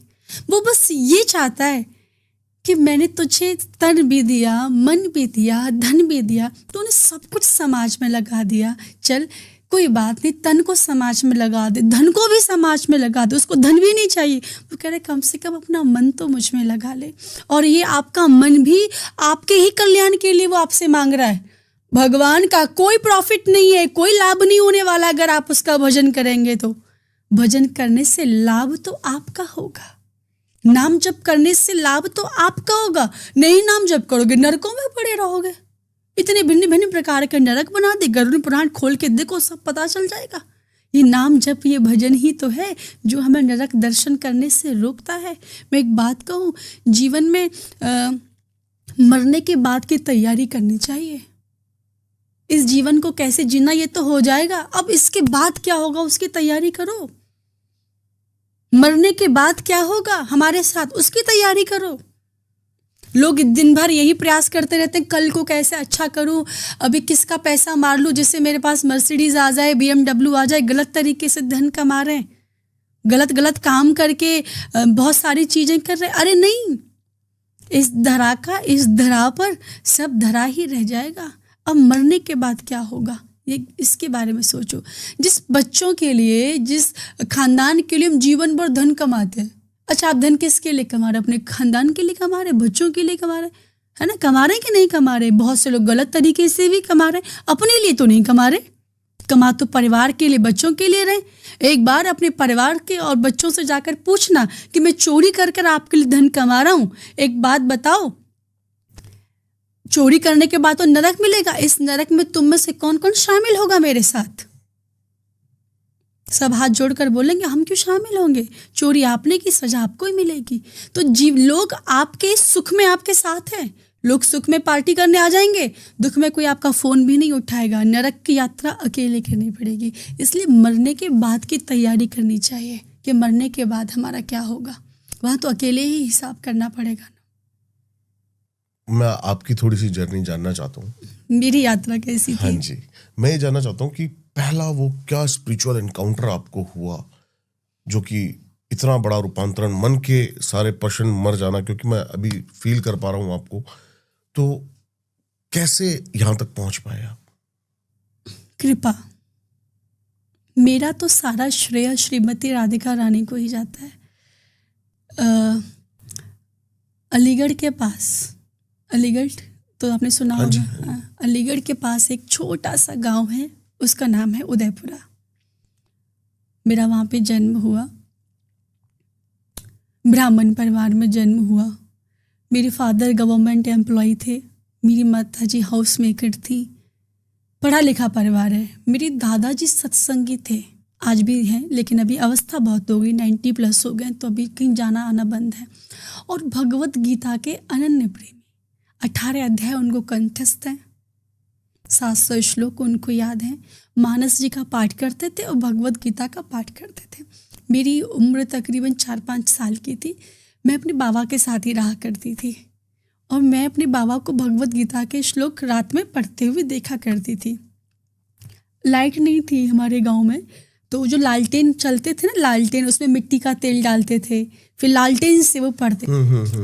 Speaker 1: वो बस ये चाहता है कि मैंने तुझे तन भी दिया, मन भी दिया, धन भी दिया, तूने सब कुछ समाज में लगा दिया। चल कोई बात नहीं, तन को समाज में लगा दे, धन को भी समाज में लगा दे, उसको धन भी नहीं चाहिए। वो कह रहे कम से कम अपना मन तो मुझ में लगा ले। और ये आपका मन भी आपके ही कल्याण के लिए वो आपसे मांग रहा है। भगवान का कोई प्रॉफिट नहीं है, कोई लाभ नहीं होने वाला अगर आप उसका भजन करेंगे तो। भजन करने से लाभ तो आपका होगा, नाम जप करने से लाभ तो आपका होगा। नहीं नाम जप करोगे नरकों में पड़े रहोगे। इतने भिन्न भिन्न प्रकार के नरक बना दे, गरुड़ पुराण खोल के देखो, सब पता चल जाएगा। ये नाम जप, ये भजन ही तो है जो हमें नरक दर्शन करने से रोकता है। मैं एक बात कहूँ, जीवन में मरने के बाद की तैयारी करनी चाहिए। इस जीवन को कैसे जीना ये तो हो जाएगा, अब इसके बाद क्या होगा उसकी तैयारी करो। मरने के बाद क्या होगा हमारे साथ, उसकी तैयारी करो। लोग दिन भर यही प्रयास करते रहते हैं, कल को कैसे अच्छा करूं, अभी किसका पैसा मार लूं जिससे मेरे पास मर्सिडीज आ जाए, BMW आ जाए। गलत तरीके से धन कमा रहे हैं, गलत काम करके बहुत सारी चीजें कर रहे हैं। अरे नहीं, इस धरा पर सब धरा ही रह जाएगा। अब मरने के बाद क्या होगा ये इसके बारे में सोचो। जिस बच्चों के लिए, जिस खानदान के लिए हम जीवन भर धन कमाते हैं, अच्छा आप धन किसके लिए कमा रहे? अपने खानदान के लिए कमा रहे, बच्चों के लिए कमा रहे, है ना? कमा रहे कि नहीं कमा रहे? बहुत से लोग गलत तरीके से भी कमा रहे, अपने लिए तो नहीं कमा रहे। कमा तो परिवार के लिए, बच्चों के लिए रहे। एक बार अपने परिवार के और बच्चों से जाकर पूछना कि मैं चोरी कर आपके लिए धन कमा रहा हूं, एक बात बताओ, चोरी करने के बाद तो नरक मिलेगा। इस नरक में तुम में से कौन कौन शामिल होगा मेरे साथ? सब हाथ जोड़कर बोलेंगे हम क्यों शामिल होंगे? चोरी आपने की, सजा आपको ही मिलेगी। तो लोग आपके सुख में आपके साथ हैं। लोग सुख में पार्टी करने आ जाएंगे, दुख में कोई आपका फोन भी नहीं उठाएगा। नरक की यात्रा अकेले करनी पड़ेगी। इसलिए मरने के बाद की तैयारी करनी चाहिए कि मरने के बाद हमारा क्या होगा। वहां तो अकेले ही हिसाब करना पड़ेगा।
Speaker 2: मैं आपकी थोड़ी सी जर्नी जानना चाहता हूँ।
Speaker 1: मेरी यात्रा कैसी थी?
Speaker 2: हाँ जी, मैं ये जानना चाहता हूँ कि पहला वो क्या स्पिरिचुअल एनकाउंटर आपको हुआ जो कि इतना बड़ा रूपांतरण, मन के सारे प्रश्न मर जाना, क्योंकि मैं अभी फील कर पा रहा हूँ आपको, तो कैसे यहाँ तक पहुँच पाए आप?
Speaker 1: कृपा। मेरा तो सारा श्रेय श्रीमती राधिका रानी को ही जाता है। अलीगढ़ के पास, अलीगढ़ तो आपने सुना होगा, अलीगढ़ के पास एक छोटा सा गांव है, उसका नाम है उदयपुरा। मेरा वहाँ पे जन्म हुआ, ब्राह्मण परिवार में जन्म हुआ। मेरे फादर गवर्नमेंट एम्प्लॉय थे, मेरी माता जी हाउस मेकर थी। पढ़ा लिखा परिवार है। मेरे दादाजी सत्संगी थे, आज भी हैं, लेकिन अभी अवस्था बहुत हो गई, 90+ हो गए, तो अभी कहीं जाना आना बंद है। और भगवत गीता के अनन्य प्रेमी, 18 अध्याय उनको कंठस्थ हैं, 700 श्लोक उनको याद हैं। मानस जी का पाठ करते थे और भगवत गीता का पाठ करते थे। मेरी उम्र तकरीबन 4-5 साल की थी। मैं अपने बाबा के साथ ही रहा करती थी और मैं अपने बाबा को भगवत गीता के श्लोक रात में पढ़ते हुए देखा करती थी। लाइट नहीं थी हमारे गांव में, तो जो लालटेन चलते थे ना, लालटेन, उसमें मिट्टी का तेल डालते थे, फिर लालटेन से वो पढ़ते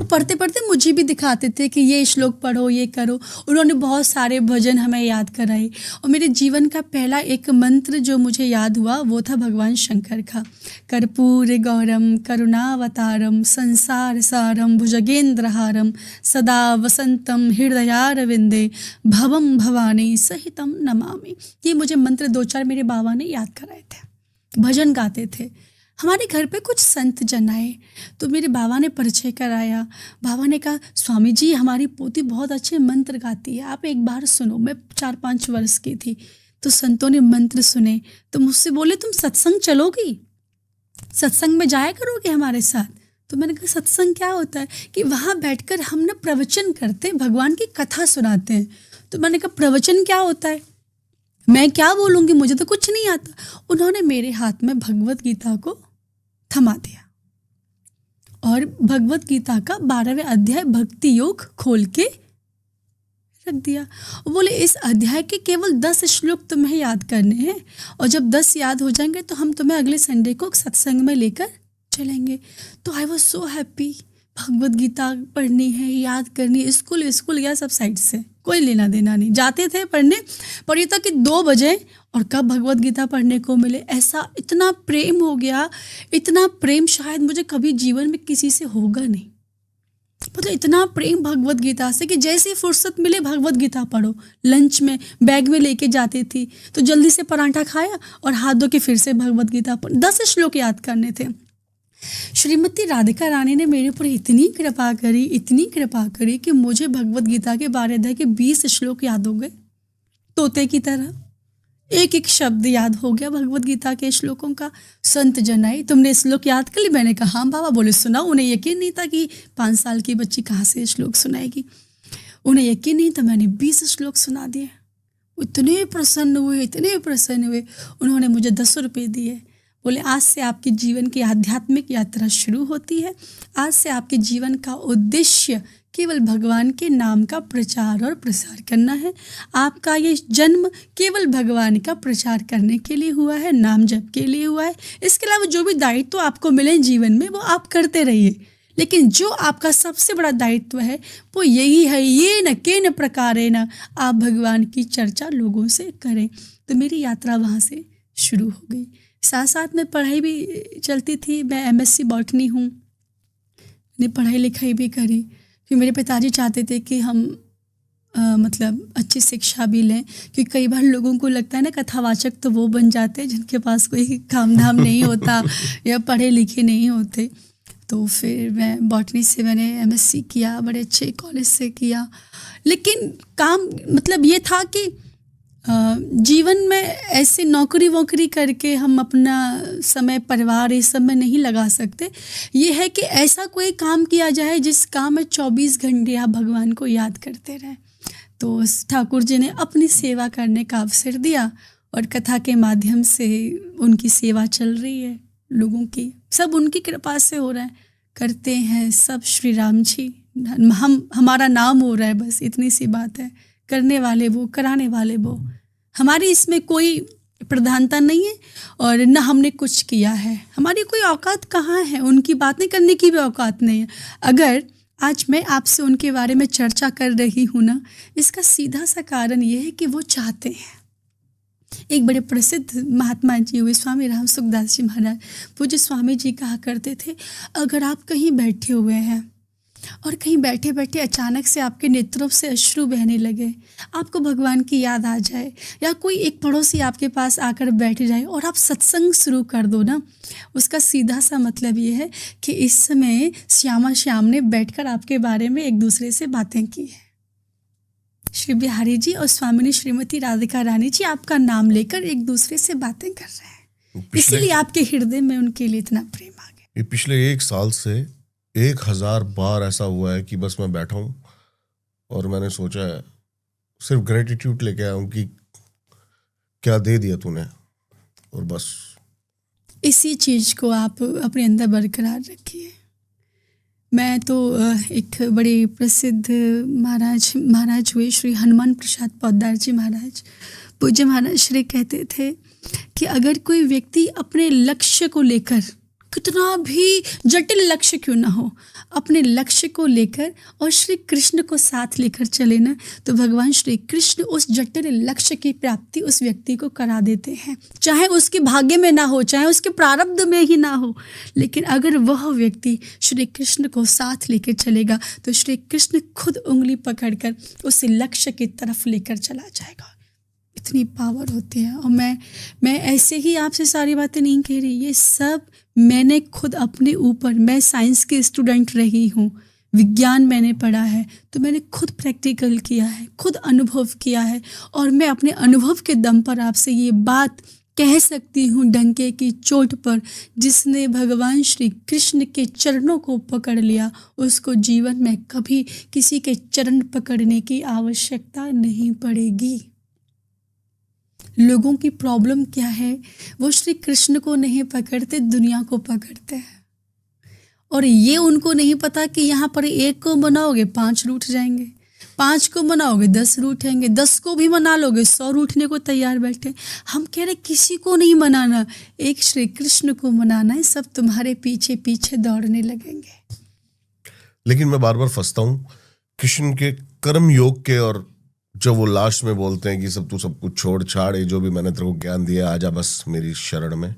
Speaker 1: पढ़ते पढ़ते मुझे भी दिखाते थे कि ये श्लोक पढ़ो, ये करो। उन्होंने बहुत सारे भजन हमें याद कराए और मेरे जीवन का पहला एक मंत्र जो मुझे याद हुआ वो था भगवान शंकर का, कर्पूर गौरम करुणावतारम संसार सारम भुजगेंद्रहारम सदा वसंतम हृदयारविंदे भवम भवानी सहितम नमामि। ये मुझे मंत्र 2-4 मेरे बाबा ने याद कराए थे। भजन गाते थे। हमारे घर पे कुछ संत जन आए तो मेरे बाबा ने परिचय कराया। बाबा ने कहा स्वामी जी हमारी पोती बहुत अच्छे मंत्र गाती है, आप एक बार सुनो। मैं 4-5 वर्ष की थी, तो संतों ने मंत्र सुने तो मुझसे बोले तुम सत्संग चलोगी, सत्संग में जाया करोगे हमारे साथ? तो मैंने कहा सत्संग क्या होता है? कि वहाँ बैठकर हम ना प्रवचन करते हैं, भगवान की कथा सुनाते हैं। तो मैंने कहा प्रवचन क्या होता है, मैं क्या बोलूँगी, मुझे तो कुछ नहीं आता। उन्होंने मेरे हाथ में भगवत गीता को थमा दिया और भगवत गीता का 12वें अध्याय भक्ति योग खोल के रख दिया। वो बोले इस अध्याय के केवल 10 श्लोक तुम्हें याद करने हैं और जब 10 याद हो जाएंगे तो हम तुम्हें अगले संडे को सत्संग में लेकर चलेंगे। तो I was so happy. Bhagavad Gita पढ़नी है, याद करनी है, स्कूल या सब साइड से कोई लेना देना नहीं। जाते थे पढ़ने, पर ये था कि 2 बजे और कब भगवत गीता पढ़ने को मिले। ऐसा इतना प्रेम हो गया, इतना प्रेम शायद मुझे कभी जीवन में किसी से होगा नहीं। मतलब इतना प्रेम भगवत गीता से कि जैसे ही फुर्सत मिले भगवत गीता पढ़ो। लंच में बैग में लेके जाती थी तो जल्दी से पराठा खाया और हाथ धो के फिर से भगवत गीता पढ़। 10 श्लोक याद करने थे। श्रीमती राधिका रानी ने मेरे ऊपर इतनी कृपा करी कि मुझे भगवत गीता के 12 अध्याय के 20 श्लोक याद हो गए, तोते की तरह। एक एक शब्द याद हो गया भगवत गीता के श्लोकों का। संत जनाई तुमने श्लोक याद कर ली? मैंने कहा हाँ बाबा। बोले सुनाओ। उन्हें यकीन नहीं था कि 5 साल की बच्ची कहाँ से श्लोक सुनाएगी। उन्हें यकीन नहीं था, मैंने 20 श्लोक सुना दिए। इतने प्रसन्न हुए। उन्होंने मुझे 10 रुपये दिए। बोले आज से आपके जीवन की आध्यात्मिक यात्रा शुरू होती है। आज से आपके जीवन का उद्देश्य केवल भगवान के नाम का प्रचार और प्रसार करना है। आपका ये जन्म केवल भगवान का प्रचार करने के लिए हुआ है, नाम जप के लिए हुआ है। इसके अलावा जो भी दायित्व आपको मिले जीवन में वो आप करते रहिए, लेकिन जो आपका सबसे बड़ा दायित्व है वो यही है, ये न के न प्रकारे न आप भगवान की चर्चा लोगों से करें। तो मेरी यात्रा वहाँ से शुरू हो गई। साथ साथ में पढ़ाई भी चलती थी। मैं MSc बॉटनी हूँ। मैंने पढ़ाई लिखाई भी करी क्योंकि मेरे पिताजी चाहते थे कि हम मतलब अच्छी शिक्षा भी लें, क्योंकि कई बार लोगों को लगता है ना कथावाचक तो वो बन जाते हैं जिनके पास कोई काम धाम नहीं होता या पढ़े लिखे नहीं होते। तो फिर मैं बॉटनी से मैंने MSc किया, बड़े अच्छे कॉलेज से किया। लेकिन काम मतलब ये था कि जीवन में ऐसे नौकरी वोकरी करके हम अपना समय परिवार इस सब में नहीं लगा सकते। ये है कि ऐसा कोई काम किया जाए जिस काम में 24 घंटे आप भगवान को याद करते रहें। तो ठाकुर जी ने अपनी सेवा करने का अवसर दिया और कथा के माध्यम से उनकी सेवा चल रही है लोगों की। सब उनकी कृपा से हो रहा है, करते हैं सब श्री राम जी। हमारा नाम हो रहा है, बस इतनी सी बात है। करने वाले वो, कराने वाले वो। हमारी इसमें कोई प्रधानता नहीं है और न हमने कुछ किया है। हमारी कोई औकात कहाँ है, उनकी बातें करने की भी औकात नहीं है। अगर आज मैं आपसे उनके बारे में चर्चा कर रही हूँ ना, इसका सीधा सा कारण ये है कि वो चाहते हैं। एक बड़े प्रसिद्ध महात्मा जी हुए स्वामी राम सुखदास जी महाराज, पूज्य स्वामी जी कहा करते थे, अगर आप कहीं बैठे हुए हैं और कहीं बैठे बैठे अचानक से आपके नेत्रों से अश्रु बहने लगे, आपको भगवान की याद आ जाए, या कोई एक पड़ोसी आपके पास आकर बैठ जाए और आप सत्संग शुरू कर दो ना, उसका सीधा सा मतलब ये है कि इस समय श्यामा श्याम ने बैठकर आपके बारे में एक दूसरे से बातें की है। श्री बिहारी जी और स्वामिनी श्रीमती राधिका रानी जी आपका नाम लेकर एक दूसरे से बातें कर रहे हैं, इसीलिए आपके हृदय में उनके लिए इतना प्रेम आ गया।
Speaker 2: ये पिछले 1 साल से 1000 बार ऐसा हुआ है कि बस मैं बैठा हूँ और मैंने सोचा है सिर्फ ग्रेटिट्यूड लेके आया हूँ कि क्या दे दिया तूने, और बस
Speaker 1: इसी चीज़ को आप अपने अंदर बरकरार रखिए। मैं तो एक बड़े प्रसिद्ध महाराज हुए श्री हनुमान प्रसाद पोद्दार जी महाराज, पूज्य महाराज श्री कहते थे कि अगर कोई व्यक्ति अपने लक्ष्य को लेकर, कितना भी जटिल लक्ष्य क्यों ना हो, अपने लक्ष्य को लेकर और श्री कृष्ण को साथ लेकर चले ना, तो भगवान श्री कृष्ण उस जटिल लक्ष्य की प्राप्ति उस व्यक्ति को करा देते हैं। चाहे उसके भाग्य में ना हो, चाहे उसके प्रारब्ध में ही ना हो, लेकिन अगर वह व्यक्ति श्री कृष्ण को साथ लेकर चलेगा तो श्री कृष्ण खुद उंगली पकड़कर उस लक्ष्य की तरफ लेकर चला जाएगा। इतनी पावर होती है। और मैं ऐसे ही आपसे सारी बातें नहीं कह रही, ये सब मैंने खुद अपने ऊपर, मैं साइंस की स्टूडेंट रही हूँ, विज्ञान मैंने पढ़ा है, तो मैंने खुद प्रैक्टिकल किया है, खुद अनुभव किया है, और मैं अपने अनुभव के दम पर आपसे ये बात कह सकती हूँ डंके की चोट पर, जिसने भगवान श्री कृष्ण के चरणों को पकड़ लिया, उसको जीवन में कभी किसी के चरण पकड़ने की आवश्यकता नहीं पड़ेगी। लोगों की प्रॉब्लम क्या है, वो श्री कृष्ण को नहीं पकड़ते, दुनिया को पकड़ते हैं। और ये उनको नहीं पता कि यहाँ पर एक को मनाओगे 5 रूठ जाएंगे, 5 को मनाओगे 10 रूठेंगे, 10 को भी मना लोगे 100 रूठने को तैयार बैठे। हम कह रहे किसी को नहीं मनाना, एक श्री कृष्ण को मनाना है, सब तुम्हारे पीछे पीछे दौड़ने लगेंगे।
Speaker 2: लेकिन मैं बार बार फंसता हूँ कृष्ण के कर्म योग के, और जब वो लास्ट में बोलते हैं कि सब तू सब कुछ छोड़ छाड़, ये जो भी मैंने तेरे को ज्ञान दिया आजा बस मेरी शरण में।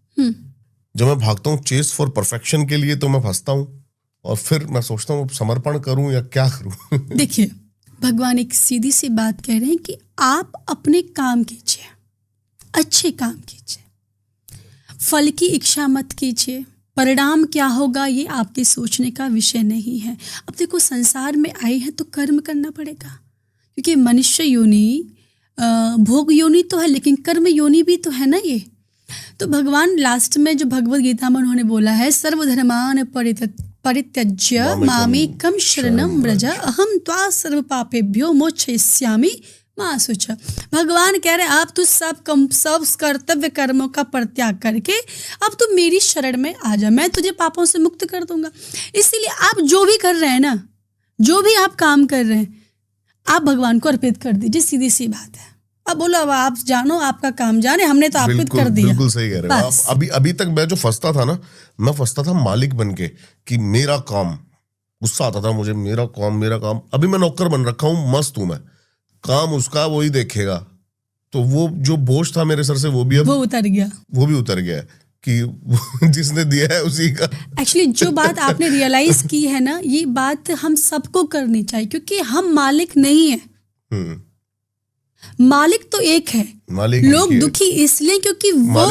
Speaker 2: जब मैं भागता हूँ चेस फॉर परफेक्शन के लिए, तो मैं फंसता हूँ और फिर मैं सोचता हूँ समर्पण करूँ या क्या करूँ।
Speaker 1: देखिए, भगवान एक सीधी सी बात कह रहे हैं कि आप अपने काम कीजिए, अच्छे काम कीजिए, फल की इच्छा मत कीजिए, परिणाम क्या होगा ये आपके सोचने का विषय नहीं है। अब देखो, संसार में आए हैं तो कर्म करना पड़ेगा, क्योंकि मनुष्य योनि भोग योनि तो है, लेकिन कर्म योनि भी तो है ना ये। तो भगवान लास्ट में जो भगवत गीता में उन्होंने बोला है, सर्वधर्मान परित्यज्य मामेकं शरणं व्रज अहं त्वा सर्व पापेभ्यो मोक्षयिष्यामि मा शुचः। भगवान कह रहे आप तो सब कर्तव्य कर्मों का परित्याग करके अब तो मेरी शरण में आ जा, मैं तुझे पापों से मुक्त कर दूंगा। इसीलिए आप जो भी कर रहे हैं ना, जो भी आप काम कर रहे हैं, आप भगवान को अर्पित कर दीजिए, सीधी सी बात है। अब बोलो, अब आप जानो, आपका काम जाने, हमने तो अर्पित कर दिया।
Speaker 2: बिल्कुल सही कह रहे हो आप। अभी तक मैं जो फंसता था ना, मैं फंसता था मालिक बन के कि मेरा काम, गुस्सा आता था मुझे, मेरा काम। अभी मैं नौकर बन रखा हूँ, मस्त हूं मैं, काम उसका वही देखेगा। तो वो जो बोझ था मेरे सर से वो भी उतर गया कि जिसने दिया है उसी का।
Speaker 1: एक्चुअली जो बात आपने रियलाइज की है ना, ये बात हम सबको करनी चाहिए, क्योंकि हम मालिक नहीं है। मालिक तो एक है। लोग दुखी इसलिए क्योंकि वो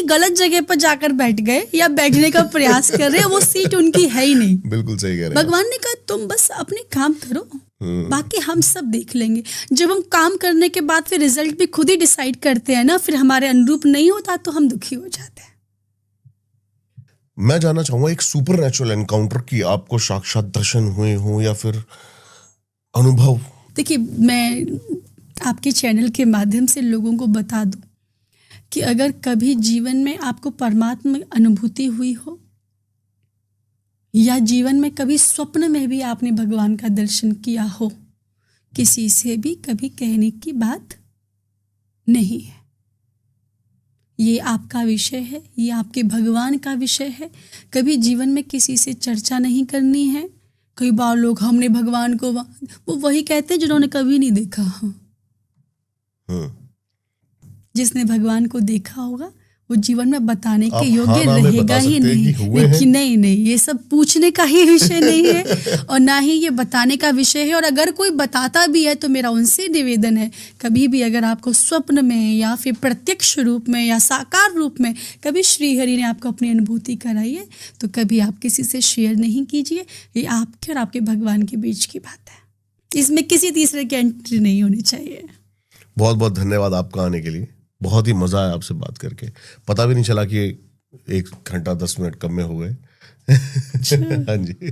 Speaker 1: गलत जगह पर जाकर बैठ गए या बैठने का प्रयास कर रहे हैं, वो सीट उनकी है ही नहीं।
Speaker 2: बिल्कुल सही कह रहे हैं।
Speaker 1: भगवान ने कहा तुम बस अपने काम करो, बाकी हम सब देख लेंगे। जब हम काम करने के बाद फिर रिजल्ट भी खुद ही डिसाइड करते हैं ना, फिर हमारे अनुरूप नहीं होता तो हम दुखी हो जाते हैं।
Speaker 2: मैं जानना चाहूंगा, एक सुपर नेचुरल एनकाउंटर की आपको साक्षात दर्शन हुए हो या फिर अनुभव?
Speaker 1: देखिए, मैं आपके चैनल के माध्यम से लोगों को बता दूं कि अगर कभी जीवन में आपको परमात्मा अनुभूति हुई हो, या जीवन में कभी स्वप्न में भी आपने भगवान का दर्शन किया हो, किसी से भी कभी कहने की बात नहीं है। ये आपका विषय है, ये आपके भगवान का विषय है। कभी जीवन में किसी से चर्चा नहीं करनी है। कई बार लोग हमने भगवान को, वो वही कहते हैं जिन्होंने कभी नहीं देखा हो। जिसने भगवान को देखा होगा वो जीवन में बताने के योग्य रहेगा ही नहीं। लेकिन नहीं, ये सब पूछने का ही विषय नहीं है और ना ही ये बताने का विषय है। और अगर कोई बताता भी है तो मेरा उनसे निवेदन है, कभी भी अगर आपको स्वप्न में या फिर प्रत्यक्ष रूप में या साकार रूप में कभी श्रीहरि ने आपको अपनी अनुभूति कराई है, तो कभी आप किसी से शेयर नहीं कीजिए। ये आपके और आपके भगवान के बीच की बात है, इसमें किसी तीसरे की एंट्री नहीं होनी चाहिए।
Speaker 2: बहुत बहुत धन्यवाद आपका आने के लिए। बहुत ही मजा आया आपसे बात करके। पता भी नहीं चला कि 1 घंटा 10 मिनट कम में हो गए। हाँ जी,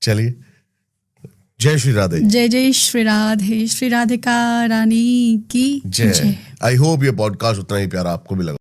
Speaker 2: चलिए, जय श्री राधे।
Speaker 1: जय जय श्री राधे। श्री राधिका रानी की जय।
Speaker 2: आई होप ये पॉडकास्ट उतना ही प्यारा आपको भी लगा।